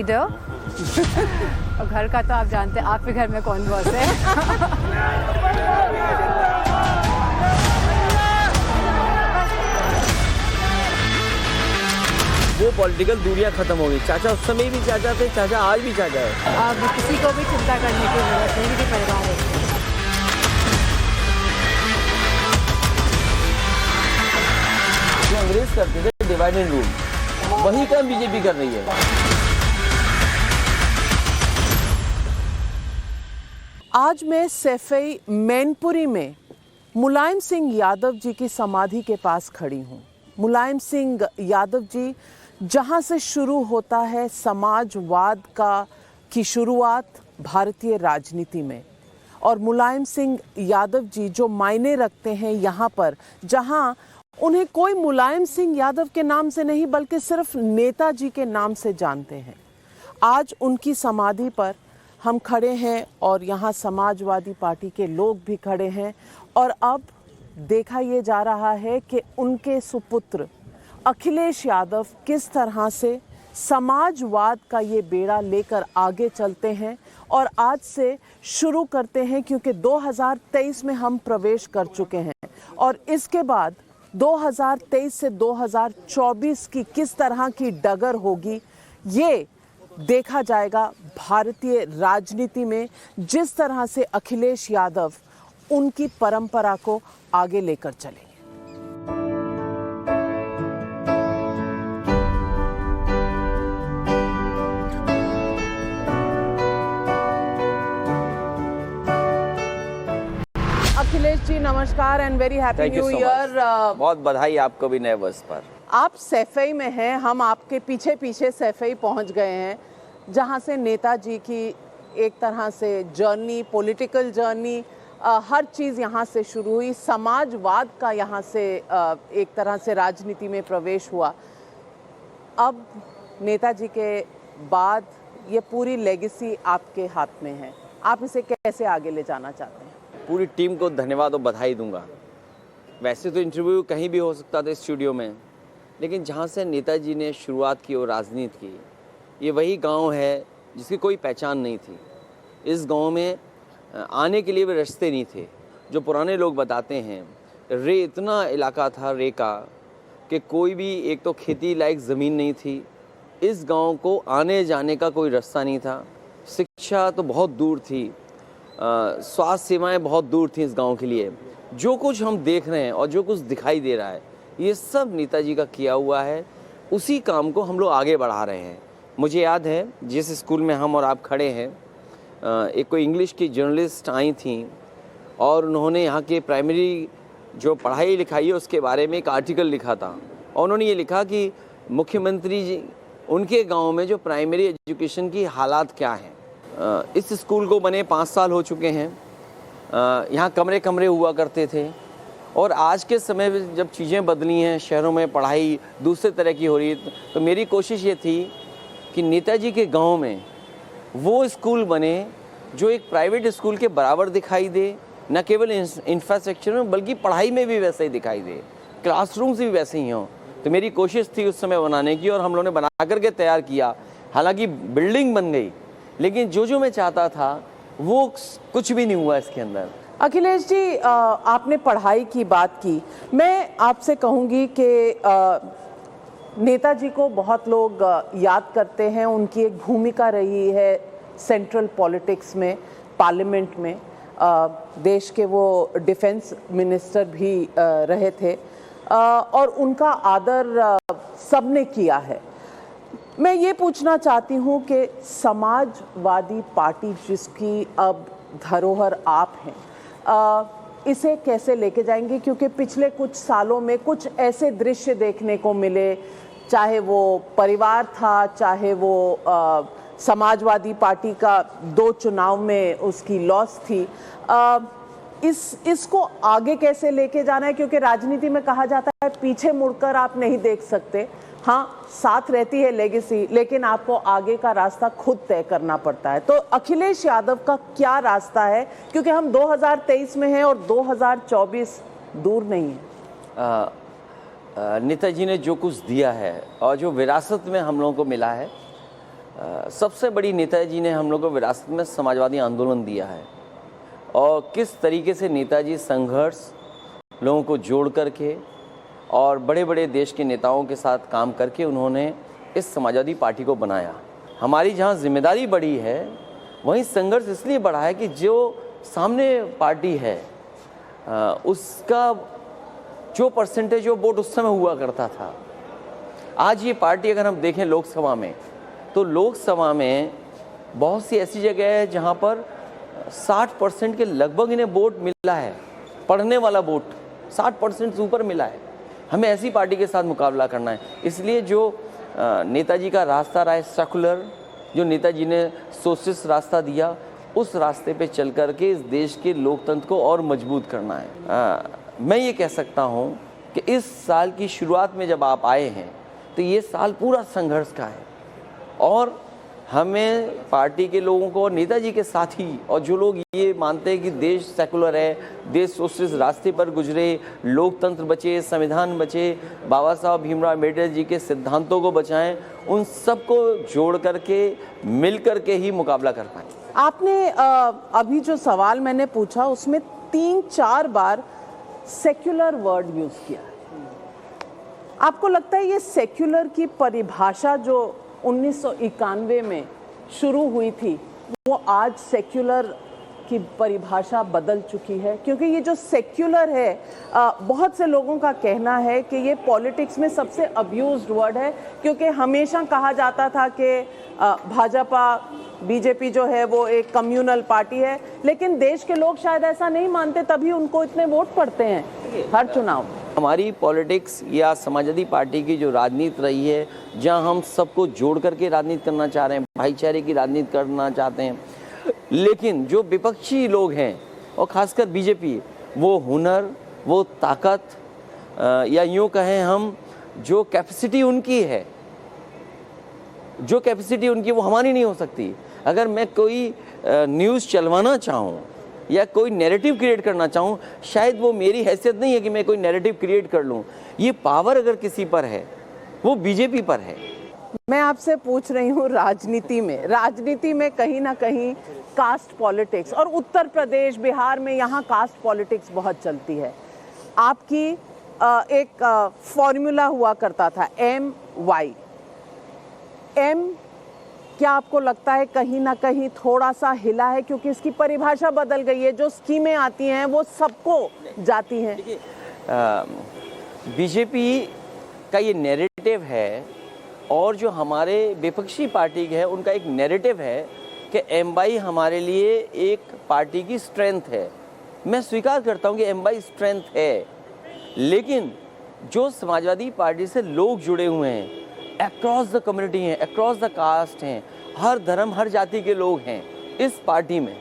Leader. और घर का तो आप जानते हैं, आपके घर में कौन बॉस है। वो पॉलिटिकल दूरियां खत्म हो गई। चाचा उस समय भी चाचा थे, चाचा आज भी चाचा है। अब किसी को भी चिंता करने की जरूरत नहीं कि परिवार है। जो अंग्रेज करते थे डिवाइड एंड रूल, वही काम बीजेपी कर रही है। आज मैं सैफई मैनपुरी में मुलायम सिंह यादव जी की समाधि के पास खड़ी हूँ। मुलायम सिंह यादव जी जहाँ से शुरू होता है समाजवाद की शुरुआत भारतीय राजनीति में, और मुलायम सिंह यादव जी जो मायने रखते हैं यहाँ पर, जहाँ उन्हें कोई मुलायम सिंह यादव के नाम से नहीं बल्कि सिर्फ नेताजी के नाम से जानते हैं। आज उनकी समाधि पर हम खड़े हैं और यहाँ समाजवादी पार्टी के लोग भी खड़े हैं, और अब देखा ये जा रहा है कि उनके सुपुत्र अखिलेश यादव किस तरह से समाजवाद का ये बेड़ा लेकर आगे चलते हैं। और आज से शुरू करते हैं, क्योंकि 2023 में हम प्रवेश कर चुके हैं, और इसके बाद 2023 से 2024 की किस तरह की डगर होगी ये देखा जाएगा भारतीय राजनीति में, जिस तरह से अखिलेश यादव उनकी परंपरा को आगे लेकर चलेंगे। अखिलेश जी नमस्कार and very happy new year. बहुत बधाई आपको भी नए वर्ष पर। आप सैफई में हैं, हम आपके पीछे पीछे सैफई पहुंच गए हैं, जहां से नेताजी की एक तरह से जर्नी, पॉलिटिकल जर्नी, हर चीज़ यहाँ से शुरू हुई। समाजवाद का यहाँ से एक तरह से राजनीति में प्रवेश हुआ। अब नेताजी के बाद ये पूरी लेगेसी आपके हाथ में है, आप इसे कैसे आगे ले जाना चाहते हैं? पूरी टीम को धन्यवाद और बधाई दूंगा। वैसे तो इंटरव्यू कहीं भी हो सकता था स्टूडियो में, लेकिन जहाँ से नेताजी ने शुरुआत की और राजनीति की, ये वही गांव है जिसकी कोई पहचान नहीं थी। इस गांव में आने के लिए भी रास्ते नहीं थे। जो पुराने लोग बताते हैं, रे इतना इलाका था रे का कि कोई भी, एक तो खेती लायक ज़मीन नहीं थी, इस गांव को आने जाने का कोई रास्ता नहीं था, शिक्षा तो बहुत दूर थी, स्वास्थ्य सेवाएं बहुत दूर थी इस गांव के लिए। जो कुछ हम देख रहे हैं और जो कुछ दिखाई दे रहा है, ये सब नेताजी का किया हुआ है। उसी काम को हम लोग आगे बढ़ा रहे हैं। मुझे याद है जिस स्कूल में हम और आप खड़े हैं, एक कोई इंग्लिश की जर्नलिस्ट आई थी और उन्होंने यहाँ के प्राइमरी जो पढ़ाई लिखाई है उसके बारे में एक आर्टिकल लिखा था, और उन्होंने ये लिखा कि मुख्यमंत्री जी उनके गांव में जो प्राइमरी एजुकेशन की हालात क्या हैं। इस स्कूल को बने 5 साल हो चुके हैं। यहाँ कमरे कमरे हुआ करते थे, और आज के समय में जब चीज़ें बदली हैं, शहरों में पढ़ाई दूसरे तरह की हो रही है, तो मेरी कोशिश ये थी कि नेताजी के गांव में वो स्कूल बने जो एक प्राइवेट स्कूल के बराबर दिखाई दे, न केवल इंफ्रास्ट्रक्चर में बल्कि पढ़ाई में भी वैसे ही दिखाई दे, क्लासरूम्स भी वैसे ही हों। तो मेरी कोशिश थी उस समय बनाने की, और हम लोगों ने बना करके तैयार किया। हालांकि बिल्डिंग बन गई, लेकिन जो मैं चाहता था वो कुछ भी नहीं हुआ इसके अंदर। अखिलेश जी, आपने पढ़ाई की बात की, मैं आपसे कहूँगी कि नेताजी को बहुत लोग याद करते हैं। उनकी एक भूमिका रही है सेंट्रल पॉलिटिक्स में, पार्लियामेंट में। देश के वो डिफेंस मिनिस्टर भी रहे थे, और उनका आदर सबने किया है। मैं ये पूछना चाहती हूँ कि समाजवादी पार्टी जिसकी अब धरोहर आप हैं, इसे कैसे लेके जाएंगे? क्योंकि पिछले कुछ सालों में कुछ ऐसे दृश्य देखने को मिले, चाहे वो परिवार था, चाहे वो समाजवादी पार्टी का 2 चुनाव में उसकी लॉस थी। इसको आगे कैसे लेके जाना है? क्योंकि राजनीति में कहा जाता है पीछे मुड़कर आप नहीं देख सकते। हाँ, साथ रहती है लेगेसी, लेकिन आपको आगे का रास्ता खुद तय करना पड़ता है। तो अखिलेश यादव का क्या रास्ता है? क्योंकि हम 2023 में हैं और 2024 दूर नहीं है। नेताजी ने जो कुछ दिया है और जो विरासत में हम लोगों को मिला है, सबसे बड़ी नेताजी ने हम लोग को विरासत में समाजवादी आंदोलन दिया है और किस तरीके से नेताजी संघर्ष लोगों को जोड़ करके और बड़े बड़े देश के नेताओं के साथ काम करके उन्होंने इस समाजवादी पार्टी को बनाया। हमारी जहाँ जिम्मेदारी बड़ी है वहीं संघर्ष इसलिए बढ़ा है कि जो सामने पार्टी है उसका जो परसेंटेज ऑफ वोट उस समय हुआ करता था, आज ये पार्टी अगर हम देखें लोकसभा में तो लोकसभा में बहुत सी ऐसी जगह है जहाँ पर 60% के लगभग इन्हें वोट मिला है, पढ़ने वाला वोट 60% से ऊपर मिला है। हमें ऐसी पार्टी के साथ मुकाबला करना है। इसलिए जो नेताजी का रास्ता रहा है सेकुलर, जो नेताजी ने सोशलिस्ट रास्ता दिया, उस रास्ते पे चल कर के इस देश के लोकतंत्र को और मजबूत करना है। मैं ये कह सकता हूँ कि इस साल की शुरुआत में जब आप आए हैं तो ये साल पूरा संघर्ष का है और हमें पार्टी के लोगों को और नेताजी के साथ ही, और जो लोग ये मानते हैं कि देश सेकुलर है, देश सोशलिस्ट रास्ते पर गुजरे, लोकतंत्र बचे, संविधान बचे, बाबा साहब भीमराव अम्बेडकर जी के सिद्धांतों को बचाएं, उन सबको जोड़ करके मिल करके ही मुकाबला कर पाएं। आपने अभी जो सवाल मैंने पूछा उसमें 3-4 बार सेक्युलर वर्ड यूज किया। आपको लगता है ये सेक्युलर की परिभाषा जो 1991 में शुरू हुई थी वो आज सेक्युलर की परिभाषा बदल चुकी है? क्योंकि ये जो सेक्युलर है बहुत से लोगों का कहना है कि ये पॉलिटिक्स में सबसे अब्यूज्ड वर्ड है, क्योंकि हमेशा कहा जाता था कि भाजपा बीजेपी जो है वो एक कम्युनल पार्टी है, लेकिन देश के लोग शायद ऐसा नहीं मानते, तभी उनको इतने वोट पड़ते हैं हर चुनाव। हमारी पॉलिटिक्स या समाजवादी पार्टी की जो राजनीति रही है, जहां हम सबको जोड़ करके राजनीति करना चाह रहे हैं, भाईचारे की राजनीति करना चाहते हैं, लेकिन जो विपक्षी लोग हैं और खासकर बीजेपी, वो हुनर, वो ताकत या यूँ कहें हम जो कैपेसिटी उनकी है, जो कैपेसिटी उनकी वो हमारी नहीं हो सकती। अगर मैं कोई न्यूज़ चलवाना चाहूँ या कोई नैरेटिव क्रिएट करना चाहूँ, शायद वो मेरी हैसियत नहीं है कि मैं कोई नैरेटिव क्रिएट कर लूँ। ये पावर अगर किसी पर है वो बीजेपी पर है। मैं आपसे पूछ रही हूँ राजनीति में कहीं ना कहीं कास्ट पॉलिटिक्स, और उत्तर प्रदेश बिहार में यहाँ कास्ट पॉलिटिक्स बहुत चलती है। आपकी एक फॉर्मूला हुआ करता था MY। क्या आपको लगता है कहीं ना कहीं थोड़ा सा हिला है, क्योंकि इसकी परिभाषा बदल गई है, जो स्कीमें आती हैं वो सबको जाती हैं? बीजेपी का ये नैरेटिव है और जो हमारे विपक्षी पार्टी है उनका एक नैरेटिव है कि MY हमारे लिए एक पार्टी की स्ट्रेंथ है। मैं स्वीकार करता हूँ कि MY स्ट्रेंथ है, लेकिन जो समाजवादी पार्टी से लोग जुड़े हुए हैं, अक्रॉस द कम्युनिटी हैं, अक्रॉस द कास्ट हैं, हर धर्म हर जाति के लोग हैं इस पार्टी में।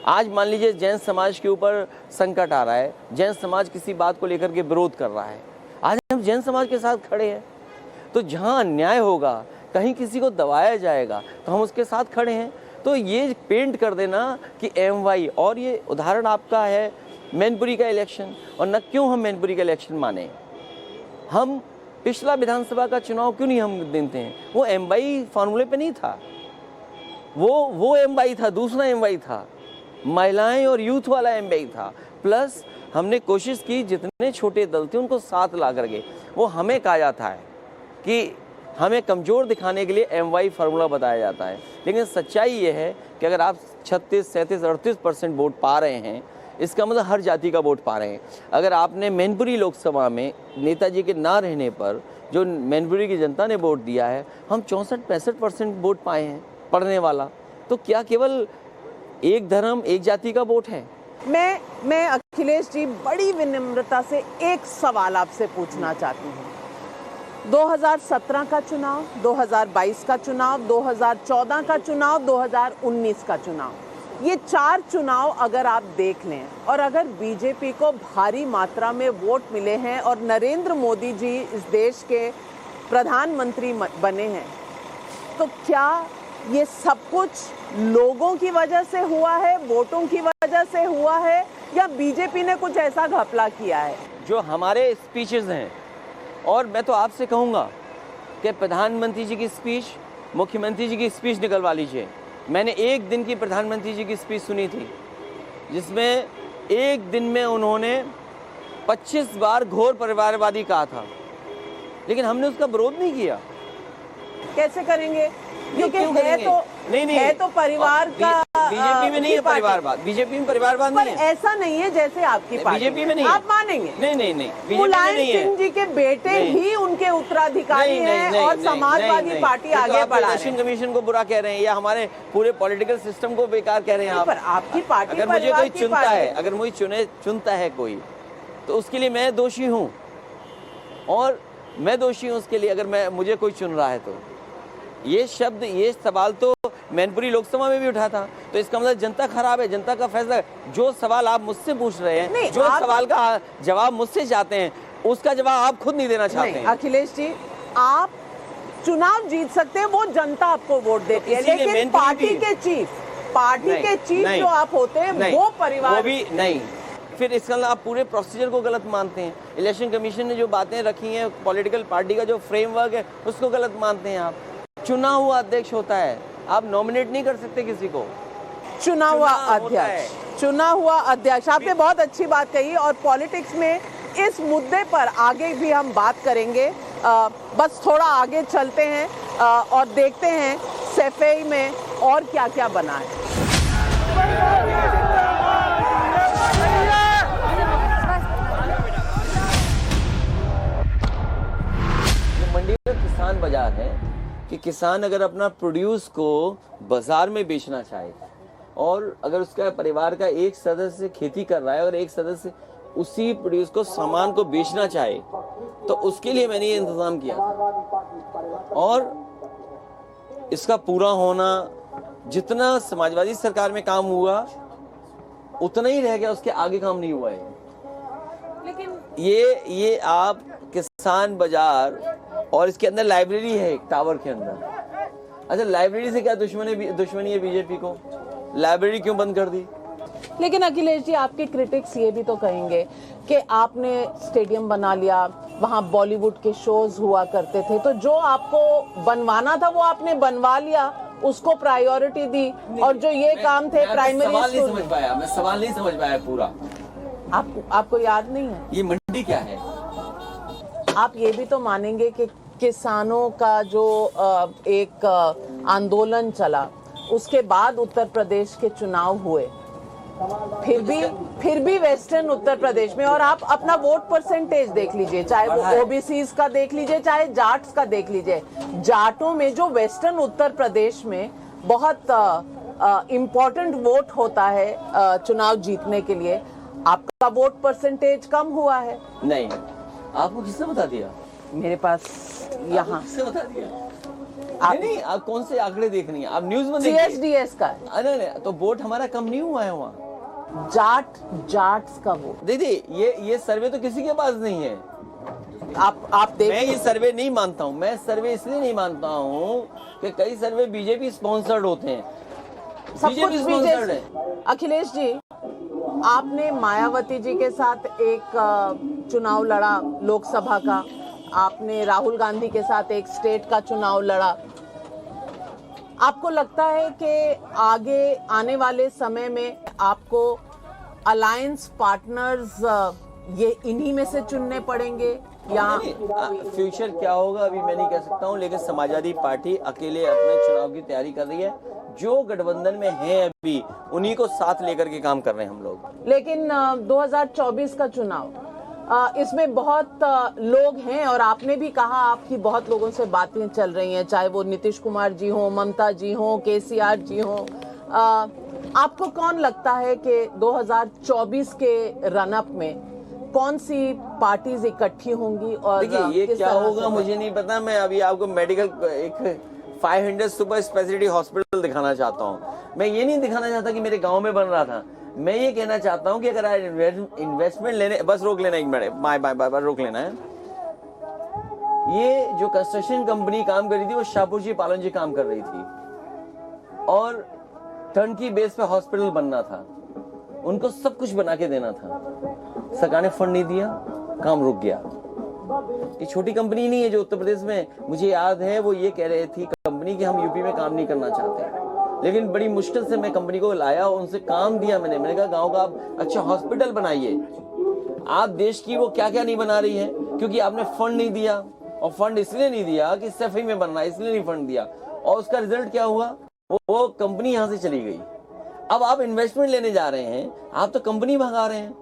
आज मान लीजिए जैन समाज के ऊपर संकट आ रहा है, जैन समाज किसी बात को लेकर के विरोध कर रहा है, आज हम जैन समाज के साथ खड़े हैं। तो जहां अन्याय होगा, कहीं किसी को दबाया जाएगा, तो हम उसके साथ खड़े हैं। तो ये पेंट कर देना कि MY, और ये उदाहरण आपका है मैनपुरी का इलेक्शन, और न क्यों हम मैनपुरी का इलेक्शन माने, हम पिछला विधानसभा का चुनाव क्यों नहीं हम देते हैं? वो MY फार्मूले पे नहीं था, वो MY था, दूसरा MY था, महिलाएं और यूथ वाला MY था। प्लस हमने कोशिश की जितने छोटे दल थे उनको साथ ला करके, वो हमें कहा जाता है कि हमें कमज़ोर दिखाने के लिए MY फार्मूला बताया जाता है, लेकिन सच्चाई ये है कि अगर आप 36, 37, 38% वोट पा रहे हैं, इसका मतलब हर जाति का वोट पा रहे हैं। अगर आपने मैनपुरी लोकसभा में नेताजी के ना रहने पर जो मैनपुरी की जनता ने वोट दिया है, हम 64-65% वोट पाए हैं पढ़ने वाला, तो क्या केवल एक धर्म एक जाति का वोट है? मैं अखिलेश जी बड़ी विनम्रता से एक सवाल आपसे पूछना चाहती हूँ। 2017 का चुनाव, 2022 का चुनाव, 2014 का चुनाव, 2019 का चुनाव, ये 4 चुनाव अगर आप देख लें, और अगर बीजेपी को भारी मात्रा में वोट मिले हैं और नरेंद्र मोदी जी इस देश के प्रधानमंत्री बने हैं, तो क्या ये सब कुछ लोगों की वजह से हुआ है, वोटों की वजह से हुआ है, या बीजेपी ने कुछ ऐसा घपला किया है? जो हमारे स्पीचेस हैं, और मैं तो आपसे कहूँगा कि प्रधानमंत्री जी की स्पीच मुख्यमंत्री जी की स्पीच निकलवा लीजिए। मैंने एक दिन की प्रधानमंत्री जी की स्पीच सुनी थी, जिसमें एक दिन में उन्होंने 25 बार घोर परिवारवादी कहा था, लेकिन हमने उसका विरोध नहीं किया। कैसे करेंगे? क्योंकि क्यों है करेंगे? तो नहीं है तो परिवार का। बीजेपी में नहीं है परिवारवाद, बीजेपी में परिवारवाद पर नहीं है। ऐसा नहीं है जैसे आपकी पार्टी। बीजेपी में नहीं है। आप मानेंगे? नहीं, बीजेपी में मुलायम नहीं है। सिंह जी के बेटे नहीं। ही उनके उत्तराधिकारी हैं और समाजवादी पार्टी ये तो आगे आप बढ़ा रहे इलेक्शन हैं। कमीशन को बुरा कह रहे हैं या हमारे पूरे पॉलिटिकल सिस्टम को बेकार कह रहे हैं आप। पर आपकी पार्टी अगर मुझे परिवार कोई की चुनता पार्टी है, अगर मुझे चुनता है कोई, तो उसके लिए मैं दोषी हूँ, और मैं दोषी हूँ उसके लिए अगर मुझे कोई चुन रहा है। तो ये शब्द, ये सवाल तो मैनपुरी लोकसभा में भी उठा था, तो इसका मतलब जनता खराब है, जनता का फैसला। जो सवाल आप मुझसे पूछ रहे हैं, जो सवाल का जवाब मुझसे चाहते हैं, उसका जवाब आप खुद नहीं देना चाहते हैं। अखिलेश जी, आप चुनाव जीत सकते हैं, वो जनता आपको वोट देती है, लेकिन पार्टी के चीफ जो आप होते हैं वो परिवार, वो भी नहीं। फिर इसका मतलब आप पूरे प्रोसीजर को गलत मानते हैं। इलेक्शन कमीशन ने जो बातें रखी हैं, पॉलिटिकल पार्टी का जो फ्रेमवर्क है, उसको गलत मानते हैं आप। चुना हुआ अध्यक्ष होता है, आप नॉमिनेट नहीं कर सकते किसी को। चुना हुआ अध्यक्ष, आपने बहुत अच्छी बात कही। और पॉलिटिक्स में इस मुद्दे पर आगे भी हम बात करेंगे। बस थोड़ा आगे चलते हैं और देखते हैं सैफई में और क्या क्या बना है। मंडी का किसान बाजार है कि किसान अगर अपना प्रोड्यूस को बाजार में बेचना चाहे, और अगर उसका परिवार का एक सदस्य खेती कर रहा है और एक सदस्य उसी प्रोड्यूस को, सामान को बेचना चाहे, तो उसके लिए मैंने ये इंतजाम किया था। और इसका पूरा होना, जितना समाजवादी सरकार में काम हुआ उतना ही रह गया, उसके आगे काम नहीं हुआ है। लेकिन ये आप किसान बाजार, और इसके अंदर लाइब्रेरी है एक टावर के अंदर। अच्छा, लाइब्रेरी से क्या दुश्मनी है बीजेपी को? लाइब्रेरी क्यों बंद कर दी? लेकिन अखिलेश जी, आपके क्रिटिक्स ये भी तो कहेंगे कि आपने स्टेडियम बना लिया, वहां बॉलीवुड के शोज हुआ करते थे, तो जो आपको बनवाना था वो आपने बनवा लिया, उसको प्रायोरिटी दी, और जो ये काम थे प्राइमरी मैं सवाल नहीं समझ पाया पूरा। आपको याद नहीं है? ये मंडी क्या है? आप ये भी तो मानेंगे कि किसानों का जो एक आंदोलन चला, उसके बाद उत्तर प्रदेश के चुनाव हुए, फिर भी वेस्टर्न उत्तर प्रदेश में, और आप अपना वोट परसेंटेज देख लीजिए, चाहे वो ओबीसीज का देख लीजिए, चाहे जाट्स का देख लीजिए, जाटों में जो वेस्टर्न उत्तर प्रदेश में बहुत इम्पोर्टेंट वोट होता है चुनाव जीतने के लिए, आपका वोट परसेंटेज कम हुआ है। नहीं, आपको किसने बता दिया? मेरे पास यहाँ किसने बता दिया? नहीं, आप कौन से आंकड़े देख रही हैं? आप न्यूज में देखिए। CSDS का है। नहीं, तो वोट हमारा कम नहीं हुआ है वहाँ। जाट्स का वोट। दीदी, ये सर्वे तो किसी के पास नहीं है। आप देखिए, मैं ये सर्वे नहीं मानता हूँ। मैं सर्वे इसलिए नहीं मानता हूँ कि कई सर्वे बीजेपी स्पॉन्सर्ड होते हैं। सब कुछ स्पॉन्सर्ड है। अखिलेश जी, आपने मायावती जी के साथ एक चुनाव लड़ा लोकसभा का, आपने राहुल गांधी के साथ एक स्टेट का चुनाव लड़ा। आपको लगता है कि आगे आने वाले समय में आपको अलायंस पार्टनर्स ये इन्हीं में से चुनने पड़ेंगे, या फ्यूचर क्या होगा अभी मैं नहीं कह सकता हूँ, लेकिन समाजवादी पार्टी अकेले अपने चुनाव की तैयारी कर रही है। जो गठबंधन में है अभी, उन्हीं को साथ लेकर के काम कर रहे हैं हम लोग। लेकिन 2024 का चुनाव, इसमें बहुत लोग हैं, और आपने भी कहा आपकी बहुत लोगों से बातें चल रही हैं, चाहे वो नीतीश कुमार जी हो, ममता जी हो, केसीआर जी हो। आपको कौन लगता है कि 2024 के रनअप में कौन सी पार्टीज इकट्ठी होंगी? और देखिए, ये क्या होगा मुझे नहीं पता। मैं अभी आपको मेडिकल एक 500 सुपर स्पेशलिटी हॉस्पिटल दिखाना चाहता हूँ। मैं ये नहीं दिखाना चाहता कि मेरे गांव में बन रहा था। मैं ये कहना चाहता हूँ कि अगर इन्वेस्टमेंट लेने, बस रोक लेना एक मिनट, बाय रोक लेना है। ये जो कंस्ट्रक्शन कंपनी काम कर रही थी, वो शाहपुर जी पालन जी काम कर रही थी, और टर्न की बेस पे हॉस्पिटल बनना था। उनको सब कुछ बना के देना था, सरकार ने फंड नहीं दिया, काम रुक गया। ये छोटी कंपनी नहीं है जो उत्तर प्रदेश में, मुझे याद है वो ये कह रहे थी कंपनी कंपनी कि हम यूपी में काम नहीं करना चाहते, लेकिन बड़ी मुश्किल से मैं कंपनी को लाया, उनसे काम दिया मैंने कहा गांव का आप अच्छा हॉस्पिटल बनाइए। आप देश की वो क्या क्या नहीं बना रही है, क्योंकि आपने फंड नहीं दिया, और फंड इसलिए नहीं दिया कि सफाई में बनना है, इसलिए नहीं फंड दिया, और उसका रिजल्ट क्या हुआ, वो कंपनी यहां से चली गई। अब आप इन्वेस्टमेंट लेने जा रहे हैं, आप तो कंपनी भगा रहे हैं,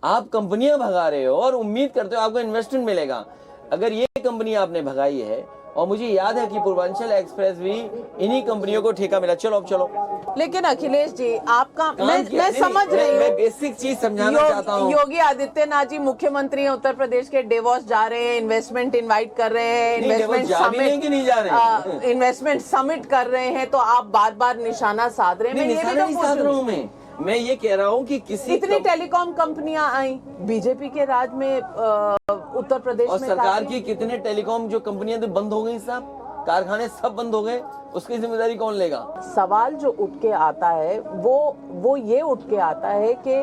आप कंपनियां भगा रहे हो और उम्मीद करते हो आपको इन्वेस्टमेंट मिलेगा। अगर ये कंपनी आपने भगाई है, और मुझे याद है कि पूर्वांचल एक्सप्रेस भी इन्हीं कंपनियों को ठेका मिला। चलो अब चलो। लेकिन अखिलेश जी आपका मैं समझ रही हूँ, मैं बेसिक चीज समझाना चाहता हूँ। योगी आदित्यनाथ जी मुख्यमंत्री हैं उत्तर प्रदेश के, डेवोस जा रहे हैं, इन्वेस्टमेंट इनवाइट कर रहे हैं, इन्वेस्टमेंट समिट कर रहे हैं, तो आप बार बार निशाना साध रहे हैं। निशाना नहीं साध रहा हूँ मैं ये कह रहा हूँ कि कितनी टेलीकॉम कंपनियां आई बीजेपी के राज में उत्तर प्रदेश और में, सरकार की कितने टेलीकॉम जो कंपनियां तो बंद हो गई, सब कारखाने सब बंद हो गए, उसकी जिम्मेदारी कौन लेगा? सवाल जो उठ के आता है वो ये उठ के आता है कि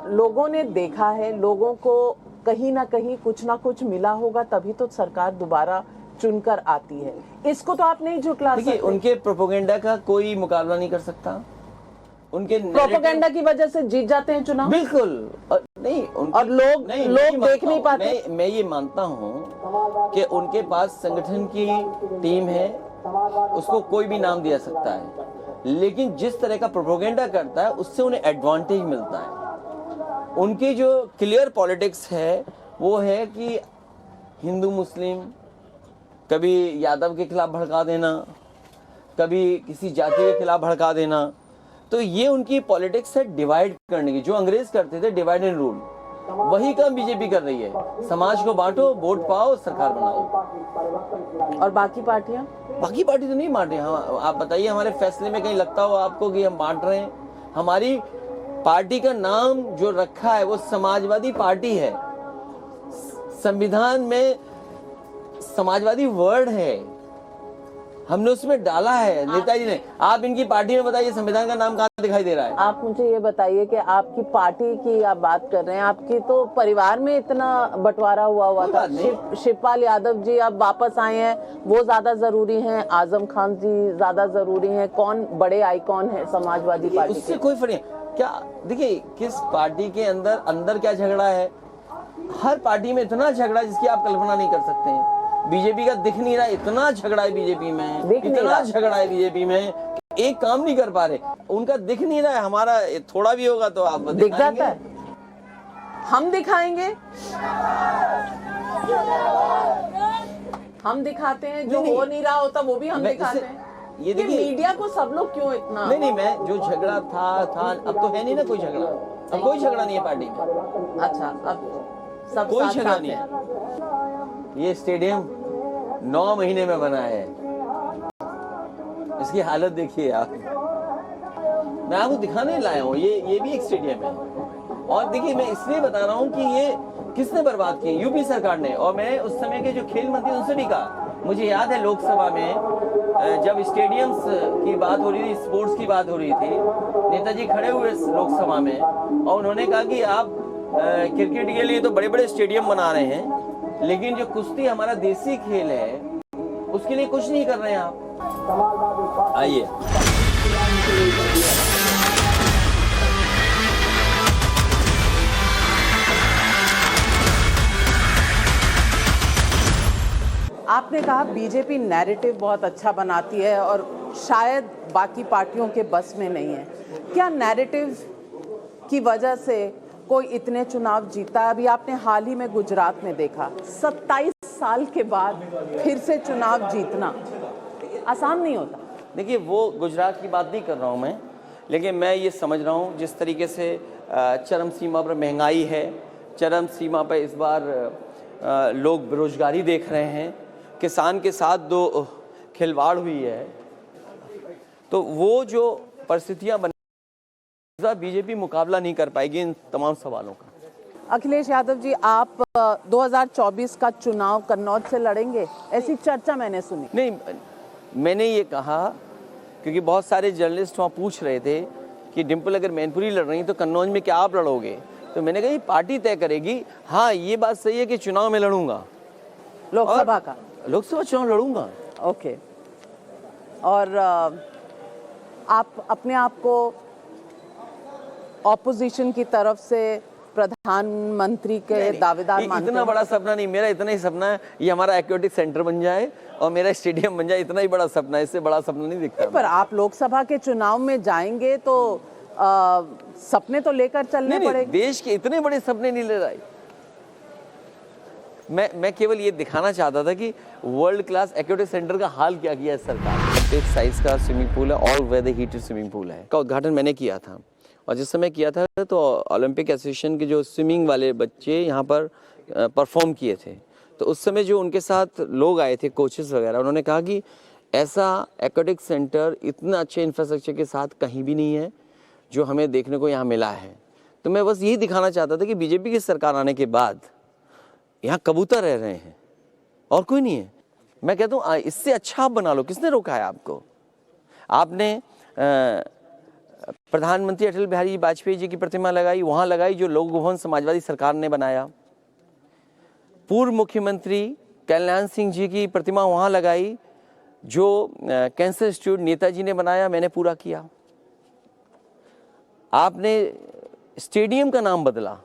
लोगों ने देखा है, लोगों को कहीं ना कहीं कुछ ना कुछ मिला होगा, तभी तो सरकार दोबारा चुनकर आती है। इसको तो आप नहीं झुटला सकते। उनके प्रोपेगेंडा का कोई मुकाबला नहीं कर सकता। उनके प्रोपेगेंडा की वजह से जीत जाते हैं चुनाव, बिल्कुल। और नहीं और लोग देख नहीं पाते। मैं ये मानता हूँ कि उनके पास संगठन की टीम है, उसको कोई भी नाम दिया सकता है, लेकिन जिस तरह का प्रोपेगेंडा करता है उससे उन्हें एडवांटेज मिलता है। उनकी जो क्लियर पॉलिटिक्स है वो है कि हिंदू मुस्लिम, कभी यादव के खिलाफ भड़का देना, कभी किसी जाति के खिलाफ भड़का देना। तो ये उनकी पॉलिटिक्स है डिवाइड करने की, जो अंग्रेज करते थे डिवाइड एंड रूल, वही काम बीजेपी कर रही है। समाज को बांटो, वोट पाओ, सरकार बनाओ। और बाकी पार्टी तो नहीं बांट रही। आप बताइए हमारे फैसले में कहीं लगता हो आपको कि हम बांट रहे हैं? हमारी पार्टी का नाम जो रखा है वो समाजवादी पार्टी है, संविधान में समाजवादी वर्ड है, हमने उसमें डाला है नेताजी ने। आप इनकी पार्टी में बताइए संविधान का नाम कहाँ दिखाई दे रहा है? आप मुझे ये बताइए कि आपकी पार्टी की आप बात कर रहे हैं, आपकी तो परिवार में इतना बंटवारा हुआ था। शिवपाल यादव जी अब वापस आए हैं, वो ज्यादा जरूरी हैं, आजम खान जी ज्यादा जरूरी हैं, कौन बड़े आइकॉन है समाजवादी पार्टी? उससे कोई फर्क नहीं। क्या देखिए किस पार्टी के अंदर क्या झगड़ा है, हर पार्टी में इतना झगड़ा जिसकी आप कल्पना नहीं कर सकते हैं। बीजेपी का दिख नहीं रहा, इतना झगड़ा है बीजेपी में, इतना झगड़ा है बीजेपी में, एक काम नहीं कर पा रहे। उनका दिख नहीं रहा है, हमारा थोड़ा भी होगा तो आप दिख जाता है। हम दिखाएंगे, हम दिखाते हैं, जो हो नहीं रहा होता वो भी हम दिखाते हैं। ये देखिए मीडिया को सब लोग क्यों इतना नहीं मैं जो झगड़ा था अब तो है नहीं ना कोई झगड़ा, अब कोई झगड़ा नहीं है पार्टी में। अच्छा अब सब कोई झगड़ा नहीं है। ये स्टेडियम 9 महीने में बना है, इसकी हालत देखिए आप। मैं आपको दिखाने लाया हूँ, ये भी एक स्टेडियम है। और देखिए मैं इसलिए बता रहा हूँ कि ये किसने बर्बाद किए, यूपी सरकार ने। और मैं उस समय के जो खेल मंत्री उनसे भी कहा, मुझे याद है लोकसभा में जब स्टेडियम्स की बात हो रही थी, स्पोर्ट्स की बात हो रही थी, नेताजी खड़े हुए लोकसभा में और उन्होंने कहा कि आप क्रिकेट के लिए तो बड़े बड़े स्टेडियम बना रहे हैं, लेकिन जो कुश्ती हमारा देसी खेल है उसके लिए कुछ नहीं कर रहे हैं आप। आइए आपने कहा बीजेपी नैरेटिव बहुत अच्छा बनाती है और शायद बाकी पार्टियों के बस में नहीं है। क्या नैरेटिव की वजह से कोई इतने चुनाव जीता? अभी आपने हाल ही में गुजरात में देखा, 27 साल के बाद फिर से चुनाव जीतना आसान नहीं होता। देखिए वो गुजरात की बात नहीं कर रहा हूँ मैं, लेकिन मैं ये समझ रहा हूँ जिस तरीके से चरम सीमा पर महंगाई है, चरम सीमा पर इस बार लोग बेरोजगारी देख रहे हैं, किसान के साथ दो खिलवाड़ हुई है, तो वो जो परिस्थितियाँ बन बीजेपी मुकाबला नहीं कर पाएगी इन तमाम सवालों का। अखिलेश यादव जी, आप 2024 का चुनाव कन्नौज से लड़ेंगे, ऐसी चर्चा मैंने सुनी। नहीं, मैंने ये कहा क्योंकि बहुत सारे जर्नलिस्ट वहाँ पूछ रहे थे कि डिम्पल अगर मैनपुरी लड़ रही तो कन्नौज में क्या आप लड़ोगे? तो मैंने कहा ये पार्टी तय करेगी। हाँ ये बात सही है कि चुनाव में लड़ूंगा, लोकसभा का लोकसभा चुनाव लड़ूंगा। ओके। और आप अपने आप को ऑपोजिशन की तरफ से प्रधानमंत्री के दावेदार मानते इतना हैं? बड़ा सपना नहीं, मेरा इतना ही सपना है ये हमारा एक्वेटिक सेंटर बन जाए और मेरा स्टेडियम बन जाए, इतना ही बड़ा सपना है, इससे बड़ा सपना नहीं दिखता। पर आप लोकसभा के चुनाव में जाएंगे तो सपने तो लेकर चलने पड़ेंगे। देश के इतने बड़े सपने नहीं ले रहा है। मैं केवल ये दिखाना चाहता था कि वर्ल्ड क्लास एक्वेटिक सेंटर का हाल क्या किया है सरकार। एक साइज का स्विमिंग पूल है, all weather heated swimming pool है, का उद्घाटन मैंने किया था। और जिस समय किया था तो ओलंपिक एसोसिएशन के जो स्विमिंग वाले बच्चे यहाँ पर परफॉर्म किए थे, तो उस समय जो उनके साथ लोग आए थे, कोचेस वगैरह, उन्होंने कहा कि ऐसा एक्वेटिक सेंटर इतना अच्छे इंफ्रास्ट्रक्चर के साथ कहीं भी नहीं है जो हमें देखने को यहाँ मिला है। तो मैं बस यही दिखाना चाहता था कि बीजेपी की सरकार आने के बाद यहाँ कबूतर रह रहे हैं और कोई नहीं है। मैं कहता हूँ इससे अच्छा आप बना लो, किसने रोका है आपको? आपने प्रधानमंत्री अटल बिहारी वाजपेयी जी की प्रतिमा लगाई, वहाँ लगाई जो लोक भवन समाजवादी सरकार ने बनाया। पूर्व मुख्यमंत्री कल्याण सिंह जी की प्रतिमा वहाँ लगाई जो कैंसर इंस्टीट्यूट नेताजी ने बनाया, मैंने पूरा किया। आपने स्टेडियम का नाम बदला,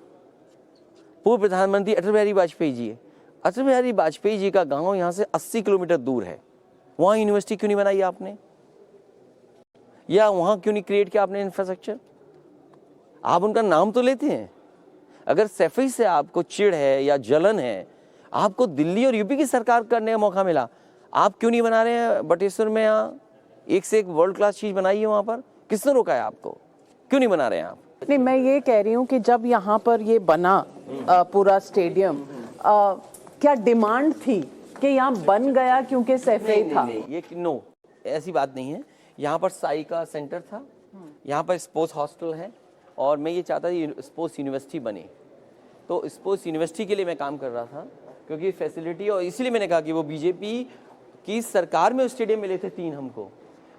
पूर्व प्रधानमंत्री अटल बिहारी वाजपेयी जी, अटल बिहारी वाजपेयी जी का गांव यहाँ से 80 किलोमीटर दूर है, वहाँ यूनिवर्सिटी क्यों नहीं बनाई आपने? या वहाँ क्यों नहीं क्रिएट किया आपने इंफ्रास्ट्रक्चर? आप उनका नाम तो लेते हैं। अगर सैफई से आपको चिढ़ है या जलन है, आपको दिल्ली और यूपी की सरकार करने का मौका मिला, आप क्यों नहीं बना रहे हैं बटेश्वर में? यहाँ एक से एक वर्ल्ड क्लास चीज बनाई है, वहाँ पर किसने रोका है आपको? क्यों नहीं बना रहे हैं आप? नहीं, मैं ये कह रही हूँ कि जब यहाँ पर ये बना पूरा स्टेडियम, क्या डिमांड थी कि यहाँ बन गया क्योंकि सैफई था? ये नो, ऐसी बात नहीं है। यहाँ पर साई का सेंटर था, यहाँ पर स्पोर्ट्स हॉस्टल है, और मैं ये चाहता था स्पोर्ट्स यूनिवर्सिटी बने। तो स्पोर्ट्स यूनिवर्सिटी के लिए मैं काम कर रहा था, क्योंकि फैसिलिटी, और इसीलिए मैंने कहा कि वो बीजेपी की सरकार में स्टेडियम मिले थे 3 हमको।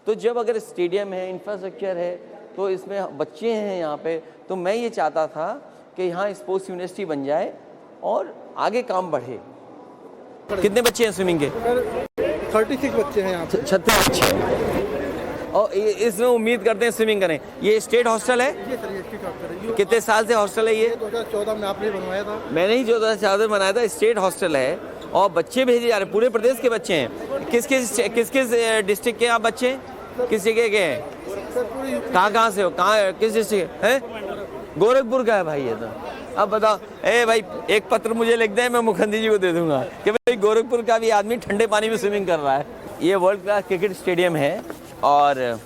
तो जब अगर स्टेडियम है, इंफ्रास्ट्रक्चर है, तो इसमें बच्चे हैं यहाँ पे, तो मैं ये चाहता था कि यहाँ स्पोर्ट्स यूनिवर्सिटी बन जाए और आगे काम बढ़े। कितने बच्चे हैं स्विमिंग के? 36 बच्चे हैं यहाँ पे। 36 बच्चे, और इसमें उम्मीद करते हैं स्विमिंग करें। ये स्टेट हॉस्टल है? ये सर, ये स्टेट हॉस्टल है। कितने साल से हॉस्टल है ये? 2014 में आपने बनवाया था। मैंने ही 2014 बनाया था। स्टेट हॉस्टल है और बच्चे भेजे जा रहे, पूरे प्रदेश के बच्चे हैं। किस किस डिस्ट्रिक्ट के आप बच्चे, किस जगह के हैं? कहाँ से हो, कहाँ, किस डिस्ट्रिक्ट है? गोरखपुर का है भाई ये तो। अब बताओ, ए भाई एक पत्र मुझे लिख दें, मैं मुखर्जी जी को दे दूंगा कि भाई गोरखपुर का भी आदमी ठंडे पानी में स्विमिंग कर रहा है। ये वर्ल्ड क्लास क्रिकेट स्टेडियम है और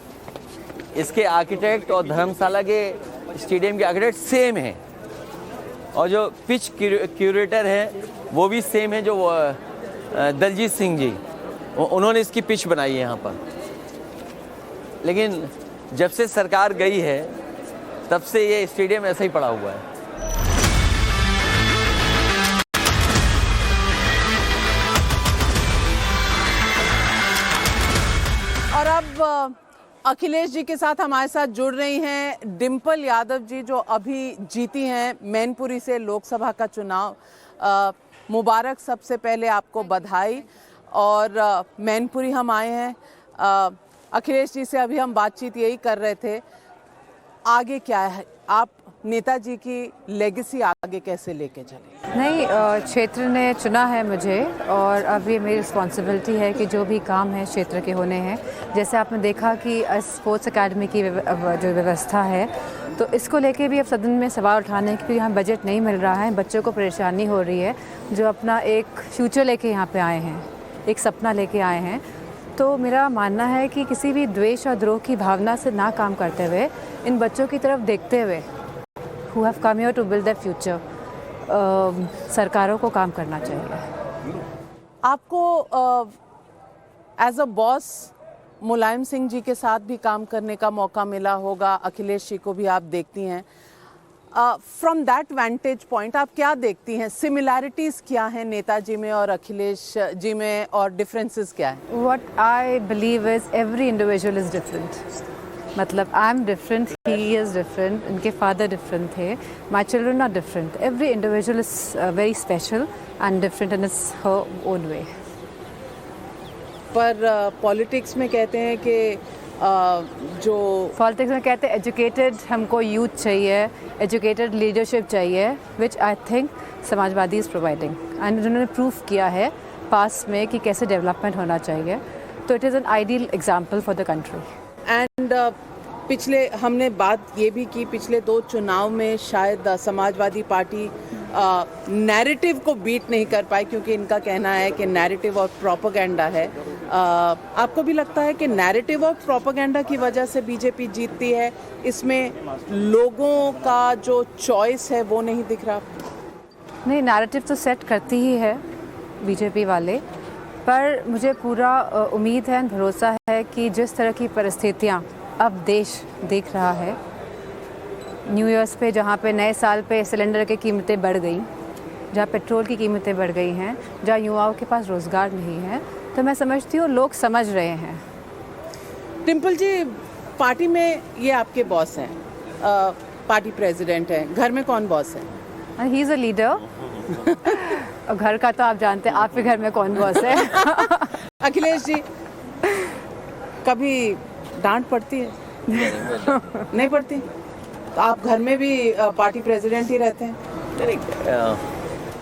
इसके आर्किटेक्ट और धर्मशाला के स्टेडियम के आर्किटेक्ट सेम हैं, और जो पिच क्यूरेटर है वो भी सेम है, जो दलजीत सिंह जी, उन्होंने इसकी पिच बनाई है यहाँ पर। लेकिन जब से सरकार गई है तब से ये स्टेडियम ऐसा ही पड़ा हुआ है। और अब अखिलेश जी के साथ हमारे साथ जुड़ रही हैं डिंपल यादव जी, जो अभी जीती हैं मैनपुरी से लोकसभा का चुनाव। मुबारक, सबसे पहले आपको बधाई। और मैनपुरी हम आए हैं, अखिलेश जी से अभी हम बातचीत यही कर रहे थे, आगे क्या है, आप नेताजी की लेगेसी आगे कैसे लेके चले? नहीं, क्षेत्र ने चुना है मुझे और अब ये मेरी रिस्पॉन्सिबिलिटी है कि जो भी काम है क्षेत्र के होने हैं। जैसे आपने देखा कि स्पोर्ट्स एकेडमी की जो व्यवस्था है, तो इसको लेके भी अब सदन में सवाल उठाने की, यहाँ बजट नहीं मिल रहा है, बच्चों को परेशानी हो रही है, जो अपना एक फ्यूचर लेके यहाँ पे आए हैं, एक सपना लेके आए हैं। तो मेरा मानना है कि किसी भी द्वेष और द्रोह की भावना से ना काम करते हुए, इन बच्चों की तरफ देखते हुए, who have come here to build their future, सरकारों को काम करना चाहिए। आपको as a boss Mulayam Singh ji के साथ भी काम करने का मौका मिला होगा, अखिलेश जी को भी आप देखती हैं। फ्रॉम दैट वेंटेज पॉइंट आप क्या देखती हैं, सिमिलैरिटीज़ क्या हैं नेताजी में और अखिलेश जी में, और डिफरेंसेस क्या हैं? What I believe is every individual is different. मतलब I am different, he is different, इनके फादर डिफरेंट थे, my children are different, every individual is very special and different in its her own way. पर politics में कहते हैं कि जो politics में कहते हैं एजुकेटेड हमको यूथ चाहिए, एजुकेटेड लीडरशिप चाहिए, which I think Samajwadi is providing. And उन्होंने प्रूव किया है पास में कि कैसे डेवलपमेंट होना चाहिए, तो it is an ideal example for the country. And पिछले हमने बात ये भी की, पिछले 2 चुनाव में शायद समाजवादी पार्टी नैरेटिव को बीट नहीं कर पाई, क्योंकि इनका कहना है कि नैरेटिव और प्रोपेगेंडा है। आपको भी लगता है कि नैरेटिव और प्रोपेगेंडा की वजह से बीजेपी जीतती है? इसमें लोगों का जो चॉइस है वो नहीं दिख रहा? नहीं, नैरेटिव तो सेट करती ही है बीजेपी वाले, पर मुझे पूरा उम्मीद है, भरोसा है कि जिस तरह की परिस्थितियाँ अब देश देख रहा है, न्यू ईयर्स पे जहाँ पे नए साल पे सिलेंडर की कीमतें बढ़ गई, जहाँ पेट्रोल की कीमतें बढ़ गई हैं, जहाँ युवाओं के पास रोज़गार नहीं है, तो मैं समझती हूँ लोग समझ रहे हैं। डिम्पल जी, पार्टी में ये आपके बॉस हैं, पार्टी प्रेसिडेंट हैं, घर में कौन बॉस है? He is a leader. और घर का तो आप जानते हैं, आपके घर में कौन बॉस है? अखिलेश जी, कभी डांट पड़ती है? नहीं पड़ती? तो आप घर में भी पार्टी प्रेसिडेंट ही रहते हैं?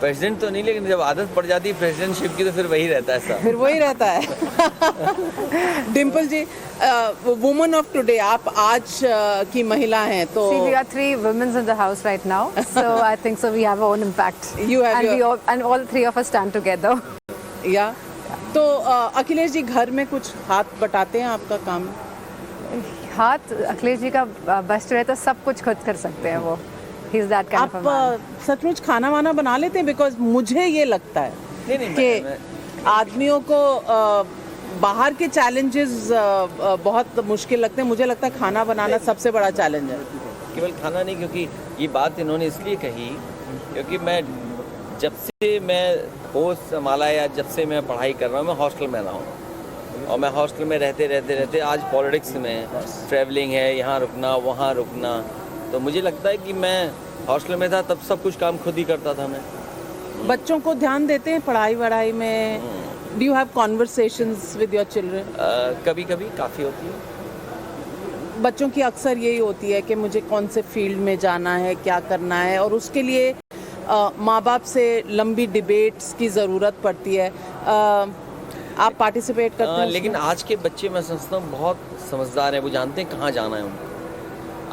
प्रेसिडेंट तो नहीं, लेकिन जब आदत पड़ जाती है प्रेसिडेंटशिप की तो फिर वही रहता है सब। फिर वही रहता है। डिम्पल जी, वुमन ऑफ टुडे, आप आज की महिला हैं, तो See, we are 3 women in the house right now, so I think so we have our own impact. You have and your- and all 3 of us stand together. या तो अखिलेश जी घर में कुछ हाथ बटाते हैं आपका काम? हाथ अखिलेश जी का बस रहे तो सब कुछ खुद कर सकते हैं वो। He's that kind आप of a man. सचमुच खाना वाना बना लेते हैं? बिकॉज मुझे ये लगता है नहीं, कि आदमियों को बाहर के चैलेंजेस बहुत मुश्किल लगते हैं, मुझे लगता है खाना बनाना सबसे बड़ा चैलेंज है। केवल खाना नहीं, क्योंकि ये बात इन्होंने इसलिए कही क्योंकि मैं जब से मैं होश संभाला या जब से मैं पढ़ाई कर रहा हूँ, मैं हॉस्टल में रहा हूँ, और मैं हॉस्टल में रहते आज पॉलिटिक्स में ट्रैवलिंग है, यहाँ रुकना वहाँ रुकना, तो मुझे लगता है कि मैं हॉस्टल में था तब सब कुछ काम खुद ही करता था मैं। बच्चों को ध्यान देते हैं पढ़ाई वढ़ाई में? Do you have conversations with your children? कभी कभी काफ़ी होती है। बच्चों की अक्सर यही होती है कि मुझे कौन से फील्ड में जाना है, क्या करना है, और उसके लिए माँ बाप से लंबी डिबेट्स की ज़रूरत पड़ती है। आप पार्टिसिपेट करते हैं? लेकिन आज के बच्चे मैं समझता हूँ बहुत समझदार हैं, वो जानते हैं कहाँ जाना है उनको।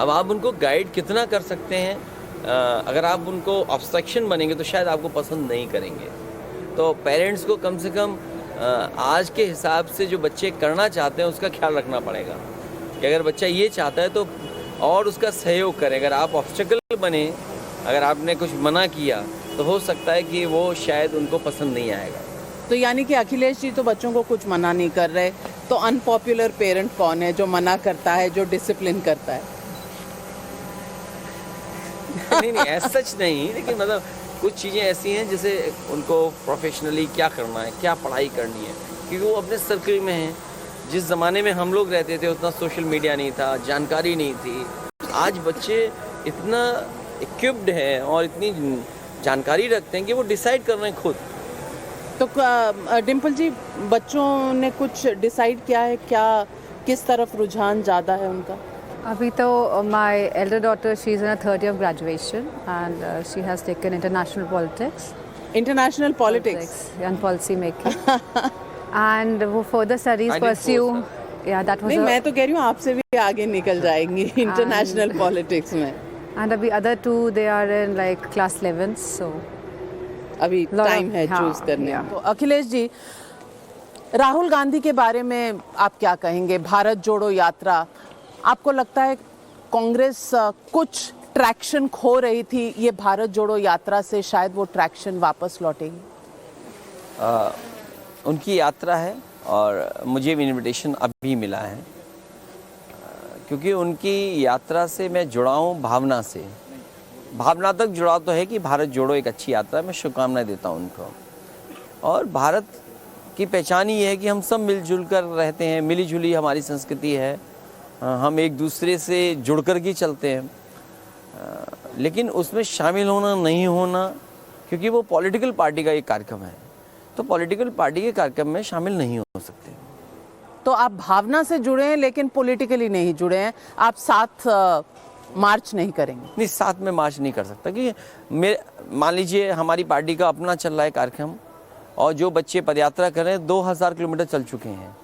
अब आप उनको गाइड कितना कर सकते हैं, अगर आप उनको ऑब्स्ट्रक्शन बनेंगे तो शायद आपको पसंद नहीं करेंगे। तो पेरेंट्स को कम से कम आज के हिसाब से जो बच्चे करना चाहते हैं उसका ख्याल रखना पड़ेगा कि अगर बच्चा ये चाहता है तो और उसका सहयोग करें। अगर आप ऑब्स्टेकल बने, अगर आपने कुछ मना किया तो हो सकता है कि वो शायद उनको पसंद नहीं आएगा। तो यानी कि अखिलेश जी तो बच्चों को कुछ मना नहीं कर रहे, तो अनपॉपुलर पेरेंट कौन है जो मना करता है, जो डिसिप्लिन करता है? नहीं ऐसा सच नहीं, लेकिन मतलब कुछ चीज़ें ऐसी हैं जैसे उनको प्रोफेशनली क्या करना है, क्या पढ़ाई करनी है, क्योंकि वो अपने सर्कल में हैं। जिस ज़माने में हम लोग रहते थे उतना सोशल मीडिया नहीं था, जानकारी नहीं थी। आज बच्चे इतना इक्विप्ड हैं और इतनी जानकारी रखते हैं कि वो डिसाइड कर रहे हैं खुद। तो डिम्पल जी, बच्चों ने कुछ डिसाइड किया है क्या, किस तरफ रुझान ज़्यादा है उनका? अभी तो my Elder daughter, she is in 3rd year of graduation and she has taken international politics. International politics and policy making. And वो further studies I didn't pursue. force Yeah, that was नहीं, a, मैं तो कह रही हूँ आपसे भी आगे निकल जाएंगी इंटरनेशनल पॉलिटिक्स में। and अभी other 2 they are in like class 11th, so अभी lot टाइम of- है हाँ, चूज करने yeah. का। तो अखिलेश जी, राहुल गांधी के बारे में आप क्या कहेंगे? भारत जोड़ो यात्रा, आपको लगता है कांग्रेस कुछ ट्रैक्शन खो रही थी, ये भारत जोड़ो यात्रा से शायद वो ट्रैक्शन वापस लौटेगी? उनकी यात्रा है और मुझे भी इनविटेशन अभी मिला है, क्योंकि उनकी यात्रा से मैं जुड़ा हूँ भावना से। भावनात्मक जुड़ाव तो है कि भारत जोड़ो एक अच्छी यात्रा है, मैं शुभकामनाएं देता हूँ उनको। और भारत की पहचान ही है कि हम सब मिलजुल कर रहते हैं, मिली जुली हमारी संस्कृति है, हम एक दूसरे से जुड़ कर के चलते हैं। लेकिन उसमें शामिल होना नहीं होना, क्योंकि वो पॉलिटिकल पार्टी का एक कार्यक्रम है, तो पॉलिटिकल पार्टी के कार्यक्रम में शामिल नहीं हो सकते। तो आप भावना से जुड़े हैं लेकिन पॉलिटिकली नहीं जुड़े हैं, आप साथ मार्च नहीं करेंगे? नहीं, साथ में मार्च नहीं कर सकता क्योंकि मान लीजिए हमारी पार्टी का अपना चल रहा है कार्यक्रम और जो बच्चे पदयात्रा कर रहे हैं 2000 किलोमीटर चल चुके हैं।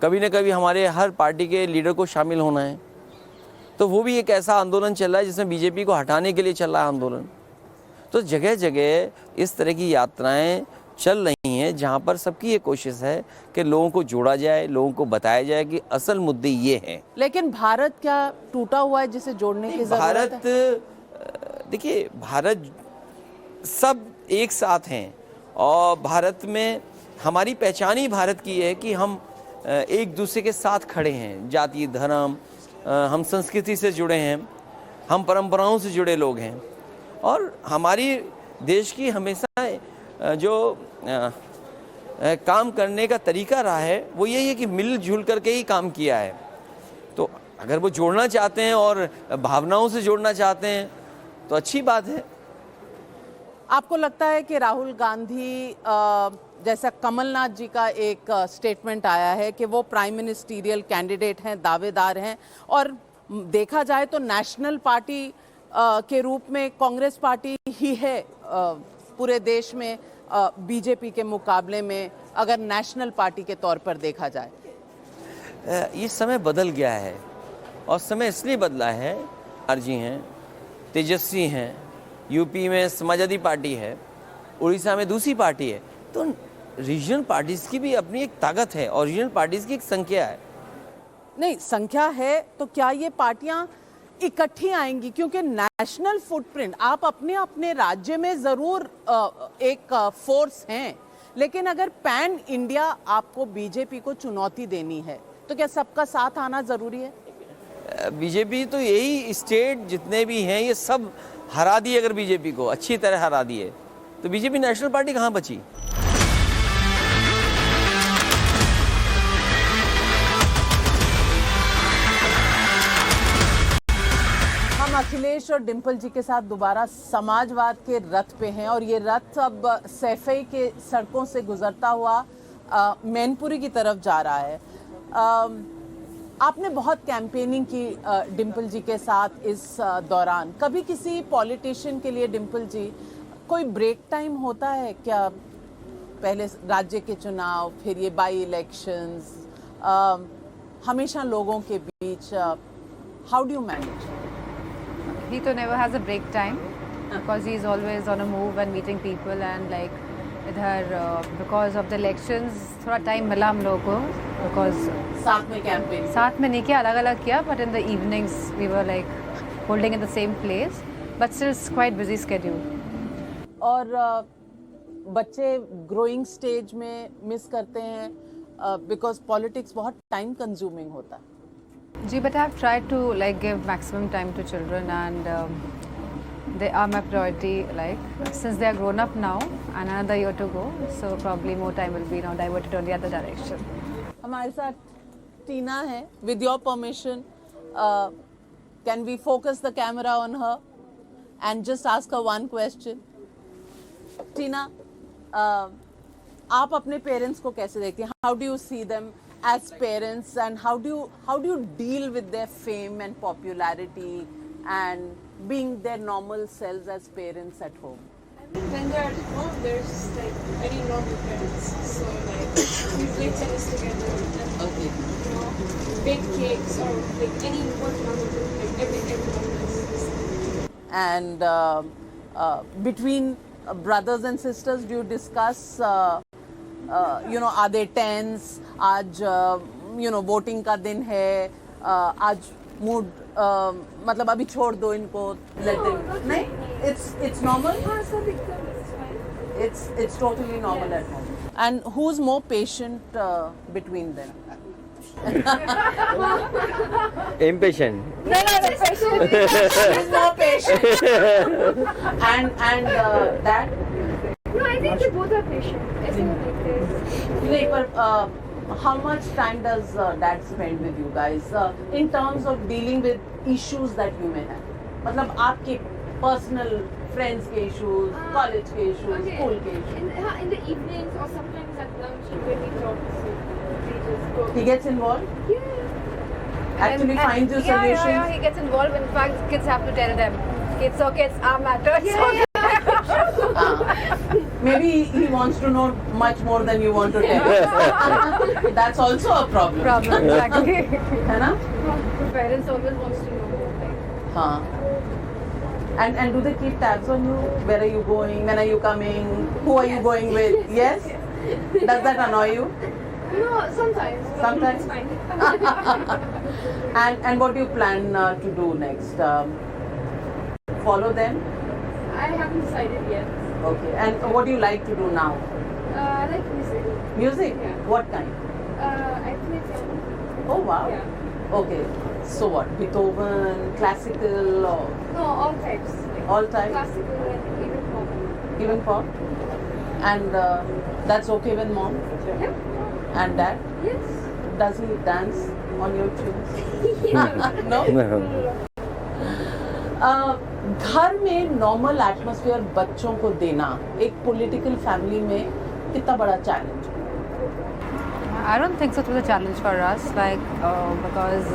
कभी न कभी हमारे हर पार्टी के लीडर को शामिल होना है, तो वो भी एक ऐसा आंदोलन चल रहा है जिसमें बीजेपी को हटाने के लिए चल रहा है आंदोलन। तो जगह जगह इस तरह की यात्राएं चल रही हैं जहां पर सबकी ये कोशिश है कि लोगों को जोड़ा जाए, लोगों को बताया जाए कि असल मुद्दे ये हैं। लेकिन भारत क्या टूटा हुआ है जिसे जोड़ने की जरूरत है? भारत, देखिए, भारत सब एक साथ हैं और भारत में हमारी पहचान ही भारत की है कि हम एक दूसरे के साथ खड़े हैं। जाति, धर्म, हम संस्कृति से जुड़े हैं, हम परंपराओं से जुड़े लोग हैं और हमारी देश की हमेशा जो काम करने का तरीका रहा है वो यही है कि मिलजुल करके ही काम किया है। तो अगर वो जोड़ना चाहते हैं और भावनाओं से जोड़ना चाहते हैं तो अच्छी बात है। आपको लगता है कि राहुल गांधी जैसा कमलनाथ जी का एक स्टेटमेंट आया है कि वो प्राइम मिनिस्टीरियल कैंडिडेट हैं, दावेदार हैं, और देखा जाए तो नेशनल पार्टी के रूप में कांग्रेस पार्टी ही है पूरे देश में बीजेपी के मुकाबले में, अगर नेशनल पार्टी के तौर पर देखा जाए? ये समय बदल गया है और समय इसलिए बदला है, आरजी हैं, तेजस्वी हैं, यूपी में समाजवादी पार्टी है, उड़ीसा में दूसरी पार्टी है, तो रीजनल पार्टीज की भी अपनी एक ताकत है और रीजनल पार्टीज की एक संख्या है। नहीं, संख्या है तो क्या ये पार्टियां इकट्ठी आएंगी? क्योंकि नेशनल फुटप्रिंट, आप अपने अपने राज्य में जरूर एक फोर्स हैं, लेकिन अगर पैन इंडिया आपको बीजेपी को चुनौती देनी है तो क्या सबका साथ आना जरूरी है? बीजेपी तो यही स्टेट जितने भी हैं ये सब हरा दिए, अगर बीजेपी को अच्छी तरह हरा दिए तो बीजेपी नेशनल पार्टी कहाँ बची? अखिलेश और डिंपल जी के साथ दोबारा समाजवाद के रथ पे हैं और ये रथ अब सैफई के सड़कों से गुजरता हुआ मैनपुरी की तरफ जा रहा है। आपने बहुत कैंपेनिंग की डिंपल जी के साथ इस दौरान। कभी किसी पॉलिटिशियन के लिए डिंपल जी कोई ब्रेक टाइम होता है क्या? पहले राज्य के चुनाव, फिर ये बाई इलेक्शंस, हमेशा लोगों के बीच, how do you manage? He तो never has a break time because he is always on a move and meeting people and like इधर because of the elections थोड़ा टाइम मिला हम लोगों को because साथ में कैंपेन साथ में नहीं किया, अलग अलग किया, but in the evenings we were like holding in the same place but still it's quite busy schedule. और बच्चे ग्रोइंग स्टेज में मिस करते हैं because politics बहुत टाइम कंज्यूमिंग होता है। जी, but I've tried to like give maximum time to children and they are my priority, like since they are grown up now and another year to go, so probably more time will be now diverted on the other direction. हमारे साथ टीना है, with your permission can we focus the camera on her and just ask her one question? टीना, आप अपने parents को कैसे देखती हैं? How do you see them as parents and how do you deal with their fame and popularity and being their normal selves as parents at home? When they're at home, they're just like any normal parents. So like we play tennis together and Okay. you know, bake cakes or like any what normal thing, like everyone does. And between brothers and sisters, do you discuss you know, are they tense? आज you know voting का दिन है, आज mood मतलब अभी छोड़ दो इनको, let them, नहीं, it's normal, it's totally normal at home. And who's more patient between them? Impatient. No, patient. Who's more patient? and that? No, I think they both are patient. I think like this. नहीं, पर how much time does dad spend with you guys in terms of dealing with issues that you may have? मतलब आपके personal friends के issues, college के issues, Okay. school के issues. In the evenings or sometimes at lunch when we talk. So just go. He gets involved. Actually And- finds you yeah, solutions. Yeah, he gets involved. In fact, kids have to tell them, it's okay, it's our matter. It's okay. Maybe he wants to know much more than you want to tell. That's also a problem. Problem, exactly. है ना? Parents always wants to know more, like. हाँ. And do they keep tabs on you? Where are you going? When are you coming? Who are you going with? Yes? Does that annoy you? No, sometimes. But Sometimes? It's fine. And what do you plan to do next? Follow them? I haven't decided yet. Okay. And what do you like to do now? I like music. Music? Yeah. What kind? I play piano. Oh wow. Yeah. Okay. So what? Beethoven, classical, or No, all types. Like all types? classical and even pop. Even pop? And that's okay with mom Yeah. and dad? Yes. Does he dance on your tunes? No? घर में normal atmosphere बच्चों को देना एक political family में कितना बड़ा challenge? I don't think so it was a challenge for us, like because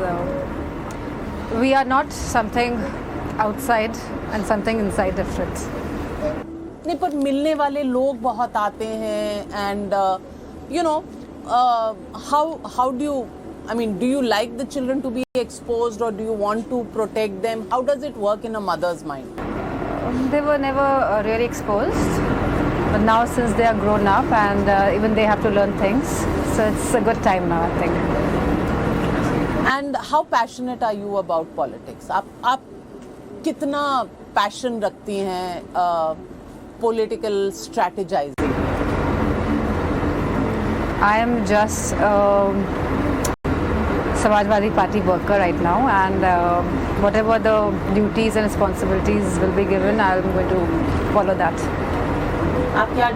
we are not something outside and something inside different. नहीं, पर मिलने वाले लोग बहुत आते हैं and you know how do you I mean, do you like the children to be exposed or do you want to protect them? How does it work in a mother's mind? They were never really exposed, but now since they are grown up and even they have to learn things, so it's a good time now, I think. And how passionate are you about politics? आप कितना passion रखती हैं political strategizing? I am just Samajwadi Party worker right now, and whatever the duties and responsibilities will be given, I am going to follow that. आप क्या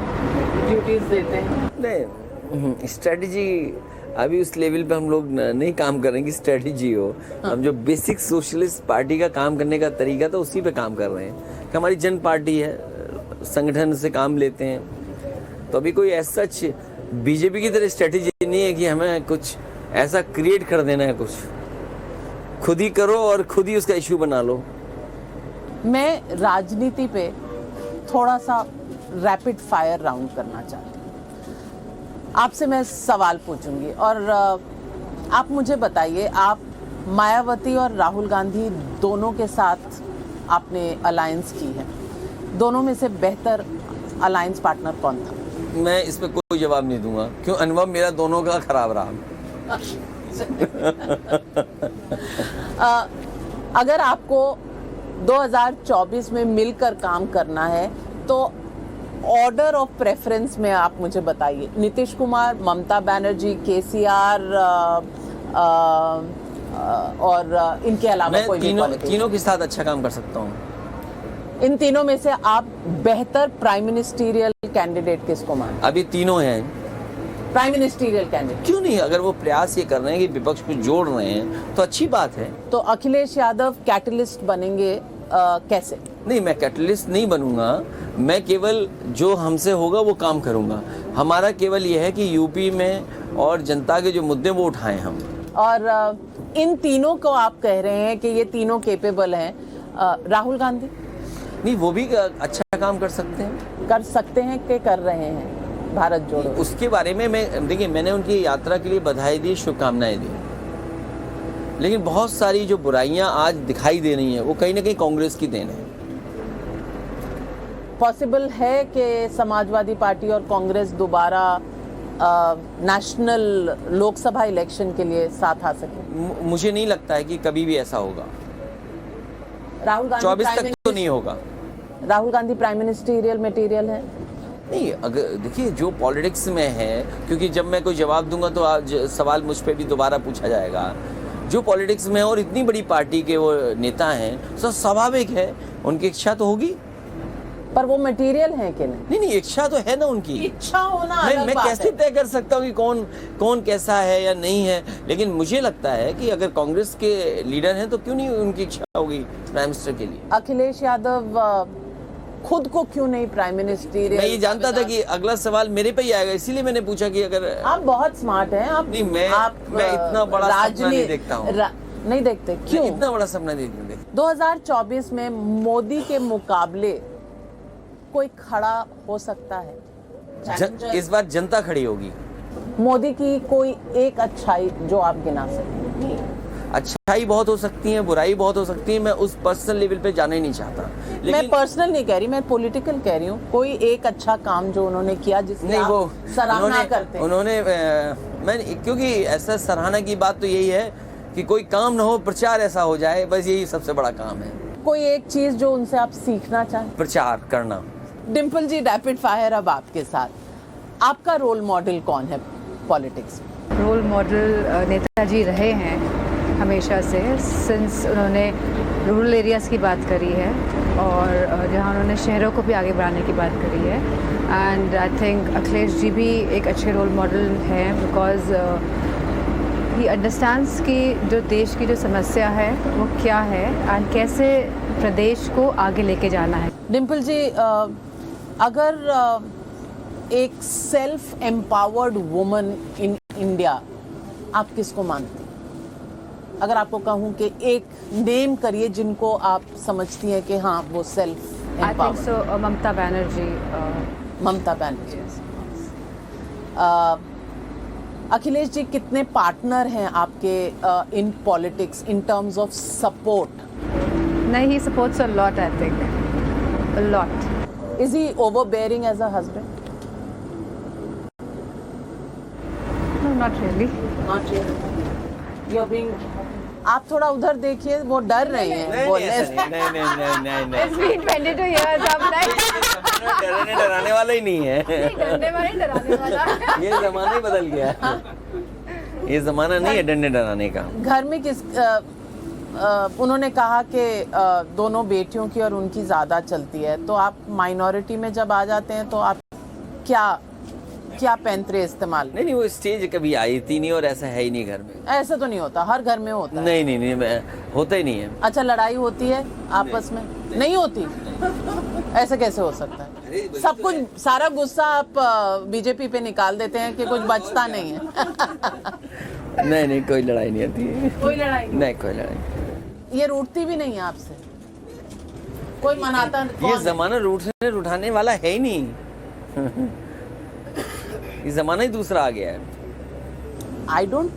duties देते हैं? नहीं, strategy अभी उस लेवल पे हम लोग नहीं काम करेंगे स्ट्रेटजी हो। हम जो बेसिक सोशलिस्ट पार्टी का काम करने का तरीका था उसी पे काम कर रहे हैं कि हमारी जन पार्टी है, संगठन से काम लेते हैं। तो अभी कोई ऐसा बीजेपी की तरह स्ट्रेटजी नहीं है कि हमें कुछ ऐसा क्रिएट कर देना है, कुछ खुद ही करो और खुद ही उसका इशू बना लो। मैं राजनीति पे थोड़ा सा रैपिड फायर राउंड करना चाहती हूँ। आपसे मैं सवाल पूछूंगी और आप मुझे बताइए, आप मायावती और राहुल गांधी दोनों के साथ आपने अलायंस की है, दोनों में से बेहतर अलायंस पार्टनर कौन था? मैं इस पे कोई जवाब नहीं दूंगा, क्यों अनुभव मेरा दोनों का खराब रहा। अगर आपको 2024 में मिलकर काम करना है तो ऑर्डर ऑफ प्रेफरेंस में आप मुझे बताइए। नीतीश कुमार, ममता बनर्जी, केसीआर और इनके अलावा मैं कोई तीनों के साथ अच्छा काम कर सकता हूँ। इन तीनों में से आप बेहतर प्राइम मिनिस्टीरियल कैंडिडेट किसको मानते? अभी तीनों हैं। प्राइम मिनिस्टीरियल कैंडिडेट क्यों नहीं, अगर वो प्रयास ये कर रहे हैं कि विपक्ष को जोड़ रहे हैं तो अच्छी बात है। तो अखिलेश यादव कैटलिस्ट बनेंगे कैसे? नहीं, मैं कैटलिस्ट नहीं बनूंगा, मैं केवल जो हमसे होगा वो काम करूंगा। हमारा केवल ये है कि यूपी में और जनता के जो मुद्दे वो उठाएं हम। और इन तीनों को आप कह रहे हैं कि ये तीनों केपेबल हैं। राहुल गांधी नहीं, वो भी अच्छा काम कर सकते हैं कि कर रहे हैं भारत जोड़ो? उसके बारे में मैं देखिए, मैंने उनकी यात्रा के लिए बधाई दी, शुभकामनाएं दी, लेकिन बहुत सारी जो बुराइयां आज दिखाई दे रही हैं वो कहीं ना कहीं कांग्रेस की देन है। पॉसिबल है कि समाजवादी पार्टी और कांग्रेस दोबारा नेशनल लोकसभा इलेक्शन के लिए साथ आ सके? मुझे नहीं लगता है कि कभी भी ऐसा होगा। राहुल गांधी 24 तक तो नहीं होगा। Rahul Gandhi prime ministerial material है? नहीं, अगर देखिए जो पॉलिटिक्स में है, क्योंकि जब मैं कोई जवाब दूंगा तो आज सवाल मुझ पे भी दोबारा पूछा जाएगा। जो पॉलिटिक्स में है और इतनी बड़ी पार्टी के वो नेता हैं, तो स्वाभाविक है उनकी इच्छा तो होगी। पर वो मटेरियल है कि नहीं? नहीं, इच्छा तो है ना उनकी। इच्छा होना मैं कैसे तय कर सकता हूँ कि कौन कैसा है या नहीं है, लेकिन मुझे लगता है कि अगर कांग्रेस के लीडर हैं तो क्यों नहीं उनकी इच्छा होगी प्राइम मिनिस्टर के लिए। अखिलेश यादव खुद को क्यों नहीं प्राइम मिनिस्टर? मैं ये जानता था कि अगला सवाल मेरे पे ही आएगा, इसीलिए मैंने पूछा कि अगर आप बहुत स्मार्ट हैं। आप नहीं, मैं इतना बड़ा सपना नहीं देखता हूँ। नहीं देखते क्यों? मैं इतना बड़ा सपना नहीं देखता। 2024 में मोदी के मुकाबले कोई खड़ा हो सकता है? इस बार जनता खड़ी होगी। मोदी की कोई एक अच्छाई जो आप गिना सकते? अच्छाई बहुत हो सकती है, बुराई बहुत हो सकती है, मैं उस पर्सनल लेवल पे जाना ही नहीं चाहता। मैं पर्सनल नहीं कह रही, मैं पॉलिटिकल कह रही हूँ। कोई एक अच्छा काम जो उन्होंने किया जिसकी नहीं, वो आप सराहना करते हैं? उन्होंने मैं क्योंकि ऐसा सराहना की बात तो यही है कि कोई काम ना हो, प्रचार ऐसा हो जाए, बस यही सबसे बड़ा काम है। कोई एक चीज जो उनसे आप सीखना चाहें? प्रचार करना। डिम्पल जी, रैपिड फायर अब आपके साथ। आपका रोल मॉडल कौन है पॉलिटिक्स में? रोल मॉडल नेताजी रहे हैं हमेशा से, सिंस उन्होंने रूरल एरियाज़ की बात करी है और जहाँ उन्होंने शहरों को भी आगे बढ़ाने की बात करी है। And I think Akhilesh ji भी एक अच्छे रोल मॉडल हैं, बिकॉज ही अंडरस्टैंड्स कि जो देश की जो समस्या है वो क्या है एंड कैसे प्रदेश को आगे लेके जाना है। डिम्पल जी, अगर एक self empowered woman in India आप किसको मानती हैं? अगर आपको कहूँ कि एक नेम करिए जिनको आप समझती हैं कि हाँ वो self I think so Mamata Banerjee. Mamata Banerjee. Akhilesh ji, कितने पार्टनर हैं आपके in politics in terms of support? नहीं, he supports a lot, I think a lot. Is he overbearing as a husband? No, not really. Not really. You're being... आप थोड़ा उधर देखिए, वो डर रही हैं बोलने से। नहीं। It's been 22 years, अब नहीं। डराने वाला ही नहीं है। डरने वाला ही डराने वाला। ये जमाना ही बदल गया है। ये जमाना नहीं है डरने डराने का। घर में उन्होंने कहा कि दोनों बेटियों की और उनकी ज़्यादा चलती है, तो आप माइनॉरिटी में जब आ जाते हैं तो आप क्या पैंतरे इस्तेमाल? नहीं, वो स्टेज कभी आई थी नहीं और ऐसा है ही नहीं घर में। ऐसा तो नहीं होता, हर घर में होता है। नहीं, होता ही नहीं है। अच्छा, लड़ाई होती है आपस में? नहीं होती। ऐसे कैसे हो सकता है? सब कुछ, सारा गुस्सा आप बीजेपी पे निकाल देते हैं कि कुछ बचता नहीं है। नहीं, कोई लड़ाई नहीं होती। कोई लड़ाई नहीं, कोई लड़ाई। ये रूठती भी नहीं है आपसे? कोई मनाता? ये जमाना रूठाने वाला है ही नहीं। ये जमाना ही दूसरा आ गया है। आई डोंट,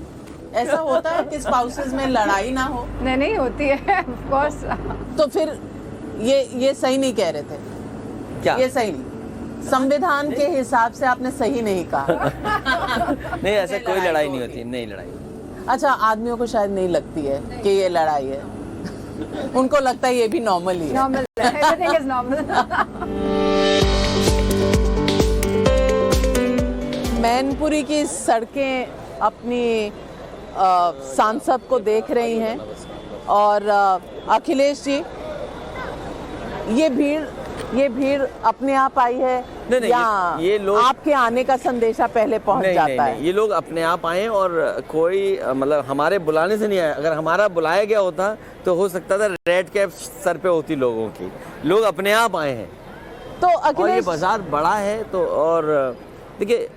ऐसा होता है कि स्पाउसेस में लड़ाई ना हो? नहीं होती है, ऑफ कोर्स। तो फिर ये सही नहीं कह रहे थे क्या? ये सही नहीं, संविधान के हिसाब से आपने सही नहीं कहा। नहीं, ऐसा कोई लड़ाई नहीं होती। नहीं लड़ाई। अच्छा, आदमियों को शायद नहीं लगती है कि ये लड़ाई है, उनको लगता है ये भी नॉर्मल ही है। Normal, everything is normal. Mainpuri की सड़कें अपनी सांसद को देख रही हैं और अखिलेश जी, ये भीड़ अपने आप आई है नहीं, या ये लोग आपके आने का संदेशा पहले पहुंच जाता है? ये लोग अपने आप आए और कोई मतलब हमारे बुलाने से नहीं आया। अगर हमारा बुलाया गया होता तो हो सकता था रेड कैप सर पे होती लोगों की। लोग अपने आप आए हैं। तो और ये अखिलेश, बाजार बड़ा है तो, और देखिए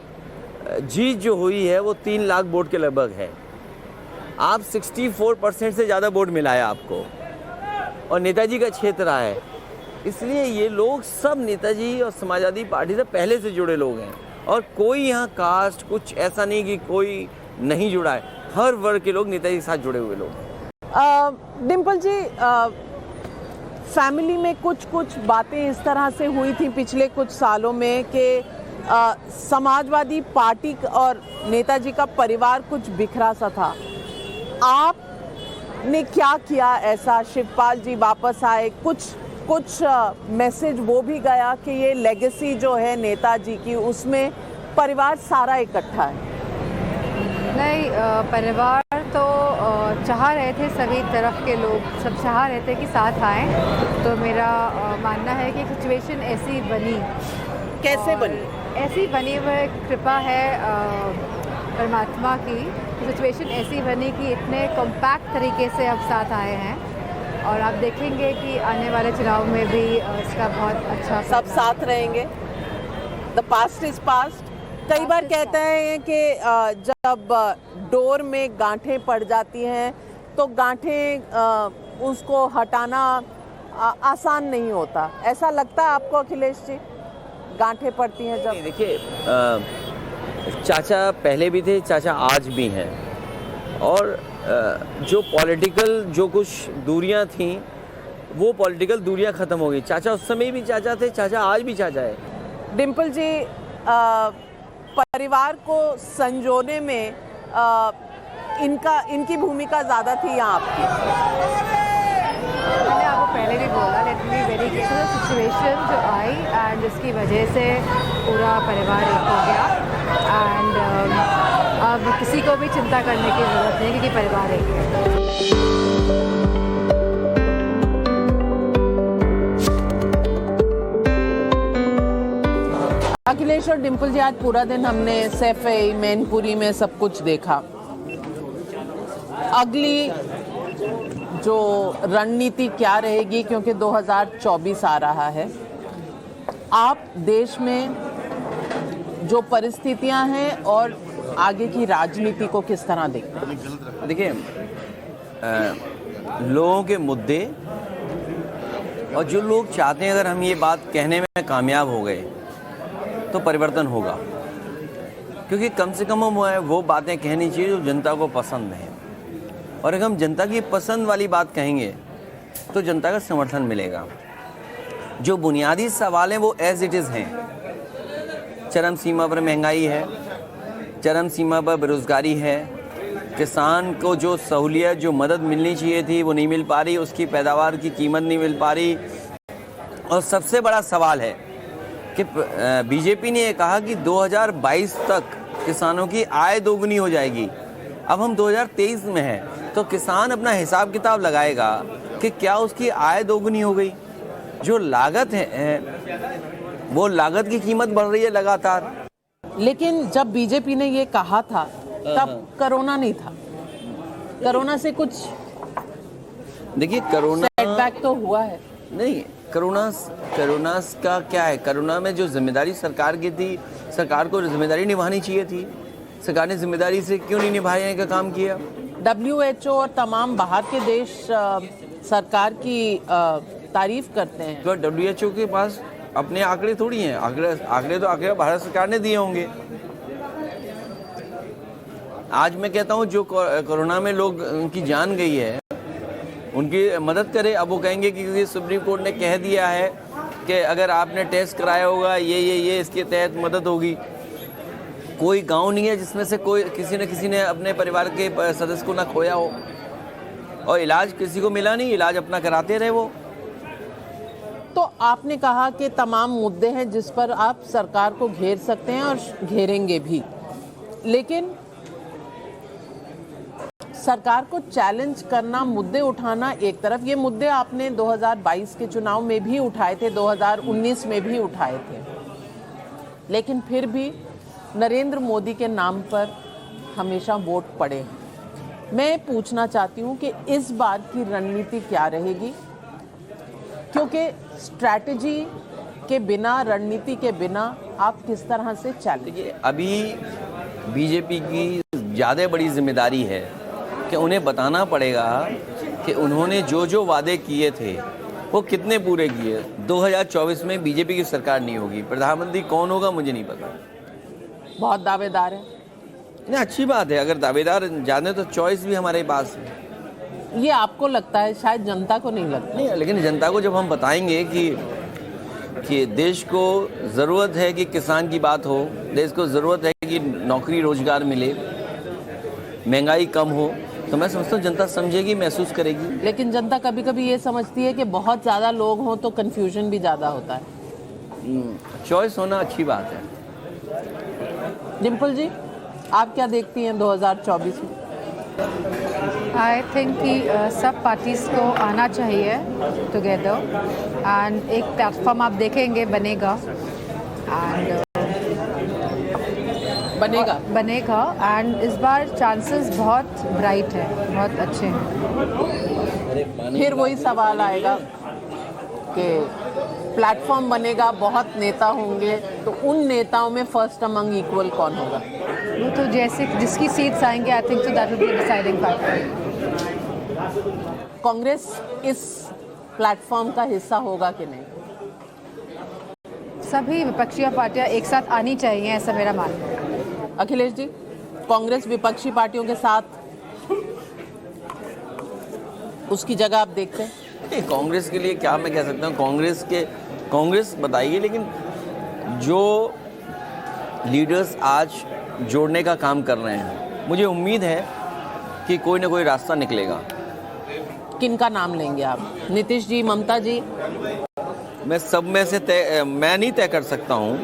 जीत जो हुई है वो 3 लाख वोट के लगभग है। आप 64% से ज़्यादा वोट मिला है आपको और नेताजी का क्षेत्र रहा है, इसलिए ये लोग सब नेताजी और समाजवादी पार्टी से पहले से जुड़े लोग हैं और कोई यहाँ कास्ट कुछ ऐसा नहीं कि कोई नहीं जुड़ा है। हर वर्ग के लोग नेताजी के साथ जुड़े हुए लोग। डिम्पल जी, फैमिली में कुछ बातें इस तरह से हुई थी पिछले कुछ सालों में कि समाजवादी पार्टी और नेताजी का परिवार कुछ बिखरा सा था। आपने क्या किया ऐसा? शिवपाल जी वापस आए, कुछ मैसेज वो भी गया कि ये लेगेसी जो है नेताजी की, उसमें परिवार सारा इकट्ठा है? नहीं, परिवार तो चाह रहे थे, सभी तरफ के लोग सब चाह रहे थे कि साथ आएं। तो मेरा मानना है कि सिचुएशन ऐसी बनी। कैसे बनी? ऐसी बनी, वह कृपा है परमात्मा की। सिचुएशन ऐसी बनी कि इतने कॉम्पैक्ट तरीके से अब साथ आए हैं और आप देखेंगे कि आने वाले चुनाव में भी इसका बहुत अच्छा सब साथ रहेंगे। The past is past. कई बार कहते हैं कि जब डोर में गांठें पड़ जाती हैं तो गांठें उसको हटाना आसान नहीं होता। ऐसा लगता है आपको अखिलेश जी, गांठें पड़ती हैं जब? देखिए, चाचा पहले भी थे, चाचा आज भी हैं, और जो पॉलिटिकल जो कुछ दूरियां थीं वो पॉलिटिकल दूरियां ख़त्म हो गई। चाचा उस समय भी चाचा थे, चाचा आज भी चाचा है। डिम्पल जी, परिवार को संजोने में इनकी भूमिका ज़्यादा थी या आपकी? मैंने आपको पहले भी बोला, let me very clear, situation जो आई एंड जिसकी वजह से पूरा परिवार एक हो गया एंड अब किसी को भी चिंता करने की ज़रूरत नहीं क्योंकि परिवार एक है। अखिलेश और डिम्पल जी, आज पूरा दिन हमने सैफई मैनपुरी में सब कुछ देखा। अगली जो रणनीति क्या रहेगी, क्योंकि 2024 आ रहा है, आप देश में जो परिस्थितियां हैं और आगे की राजनीति को किस तरह देखते हैं? देखिए, लोगों के मुद्दे और जो लोग चाहते हैं, अगर हम ये बात कहने में कामयाब हो गए तो परिवर्तन होगा, क्योंकि कम से कम हम वो बातें कहनी चाहिए जो जनता को पसंद है, और अगर हम जनता की पसंद वाली बात कहेंगे तो जनता का समर्थन मिलेगा। जो बुनियादी सवाल हैं वो एज इट इज़ हैं। चरम सीमा पर महंगाई है, चरम सीमा पर बेरोज़गारी है, किसान को जो सहूलियत जो मदद मिलनी चाहिए थी वो नहीं मिल पा रही, उसकी पैदावार की कीमत नहीं मिल पा रही, और सबसे बड़ा सवाल है कि बीजेपी ने ये कहा कि 2022 तक किसानों की आय दोगुनी हो जाएगी। अब हम 2023 में हैं, तो किसान अपना हिसाब किताब लगाएगा कि क्या उसकी आय दोगुनी हो गई। जो लागत है वो लागत की कीमत बढ़ रही है लगातार। लेकिन जब बीजेपी ने ये कहा था तब कोरोना नहीं था। कोरोना से कुछ देखिए, कोरोना सेटबैक तो हुआ है। नहीं, कोरोना का क्या है, कोरोना में जो जिम्मेदारी सरकार की थी, सरकार को जिम्मेदारी निभानी चाहिए थी। सरकार ने जिम्मेदारी से क्यों नहीं निभाने का काम किया? WHO और तमाम बाहर के देश सरकार की तारीफ करते हैं। तो WHO के पास अपने आंकड़े थोड़ी हैं, आंकड़े तो भारत सरकार ने दिए होंगे। आज मैं कहता हूँ जो कोरोना में लोग उनकी जान गई है उनकी मदद करें। अब वो कहेंगे कि सुप्रीम कोर्ट ने कह दिया है कि अगर आपने टेस्ट कराया होगा ये इसके तहत मदद होगी। कोई गांव नहीं है जिसमें से किसी ने अपने परिवार के सदस्य को ना खोया हो, और इलाज किसी को मिला नहीं, इलाज अपना कराते रहे वो। तो आपने कहा कि तमाम मुद्दे हैं जिस पर आप सरकार को घेर सकते हैं और घेरेंगे भी, लेकिन सरकार को चैलेंज करना, मुद्दे उठाना एक तरफ, ये मुद्दे आपने 2022 के चुनाव में भी उठाए थे, 2019 में भी उठाए थे, लेकिन फिर भी नरेंद्र मोदी के नाम पर हमेशा वोट पड़े हैं। मैं पूछना चाहती हूँ कि इस बार की रणनीति क्या रहेगी, क्योंकि स्ट्रैटेजी के बिना, रणनीति के बिना आप किस तरह से चलेंगे? अभी बीजेपी की ज़्यादा बड़ी जिम्मेदारी है कि उन्हें बताना पड़ेगा कि उन्होंने जो वादे किए थे वो कितने पूरे किए। 2024 में बीजेपी की सरकार नहीं होगी, प्रधानमंत्री कौन होगा मुझे नहीं पता। बहुत दावेदार है। नहीं, अच्छी बात है, अगर दावेदार जाने तो चॉइस भी हमारे पास है। ये आपको लगता है, शायद जनता को नहीं लगता। नहीं, लेकिन जनता को जब हम बताएंगे कि देश को ज़रूरत है कि किसान की बात हो, देश को ज़रूरत है कि नौकरी रोजगार मिले, महंगाई कम हो, तो मैं समझता हूँ जनता समझेगी, महसूस करेगी। लेकिन जनता कभी कभी ये समझती है कि बहुत ज़्यादा लोग हों तो कन्फ्यूजन भी ज़्यादा होता है। चॉइस होना अच्छी बात है। डिम्पल जी, आप क्या देखती हैं 2024 में? आई थिंक कि सब पार्टीज़ को आना चाहिए टुगेदर एंड एक प्लेटफॉर्म आप देखेंगे बनेगा एंड बनेगा एंड इस बार चांसेस बहुत ब्राइट है, बहुत अच्छे हैं। फिर वही सवाल आएगा कि प्लेटफॉर्म बनेगा, बहुत नेता होंगे, तो उन नेताओं में फर्स्ट अमंग इक्वल कौन होगा? वो तो जैसे जिसकी सीट्स आएंगे, आई think so that will be deciding factor. Congress इस प्लेटफॉर्म का हिस्सा होगा कि नहीं? सभी विपक्षी पार्टियां एक साथ आनी चाहिए, ऐसा मेरा मानना है। अखिलेश जी, कांग्रेस विपक्षी पार्टियों के साथ उसकी जगह आप देखते हैं? कांग्रेस के लिए क्या मैं कह सकता हूँ, कांग्रेस बताइए, लेकिन जो लीडर्स आज जोड़ने का काम कर रहे हैं, मुझे उम्मीद है कि कोई ना कोई रास्ता निकलेगा। किनका नाम लेंगे आप? नीतीश जी, ममता जी? मैं सब में से मैं नहीं तय कर सकता हूँ,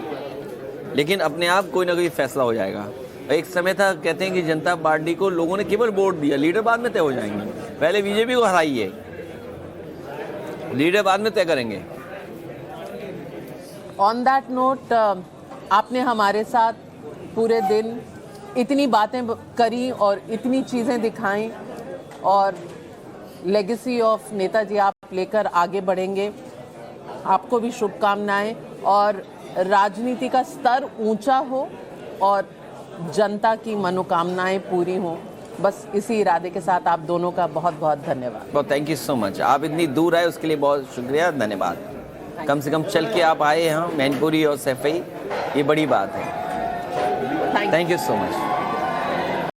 लेकिन अपने आप कोई ना कोई फैसला हो जाएगा। एक समय था, कहते हैं कि जनता पार्टी को लोगों ने केवल वोट दिया, लीडर बाद में तय हो जाएंगे। पहले बीजेपी को हराइए, लीडर बाद में तय करेंगे। ऑन दैट नोट, आपने हमारे साथ पूरे दिन इतनी बातें करी और इतनी चीज़ें दिखाई, और लेगेसी ऑफ नेताजी आप लेकर आगे बढ़ेंगे। आपको भी शुभकामनाएं, और राजनीति का स्तर ऊंचा हो और जनता की मनोकामनाएं पूरी हों। बस इसी इरादे के साथ आप दोनों का बहुत बहुत धन्यवाद। बहुत थैंक यू सो मच। आप इतनी दूर आए उसके लिए बहुत शुक्रिया, धन्यवाद। कम से कम चल के आप आए हैं मैनपुरी और सैफई, ये बड़ी बात है। Thank you so much.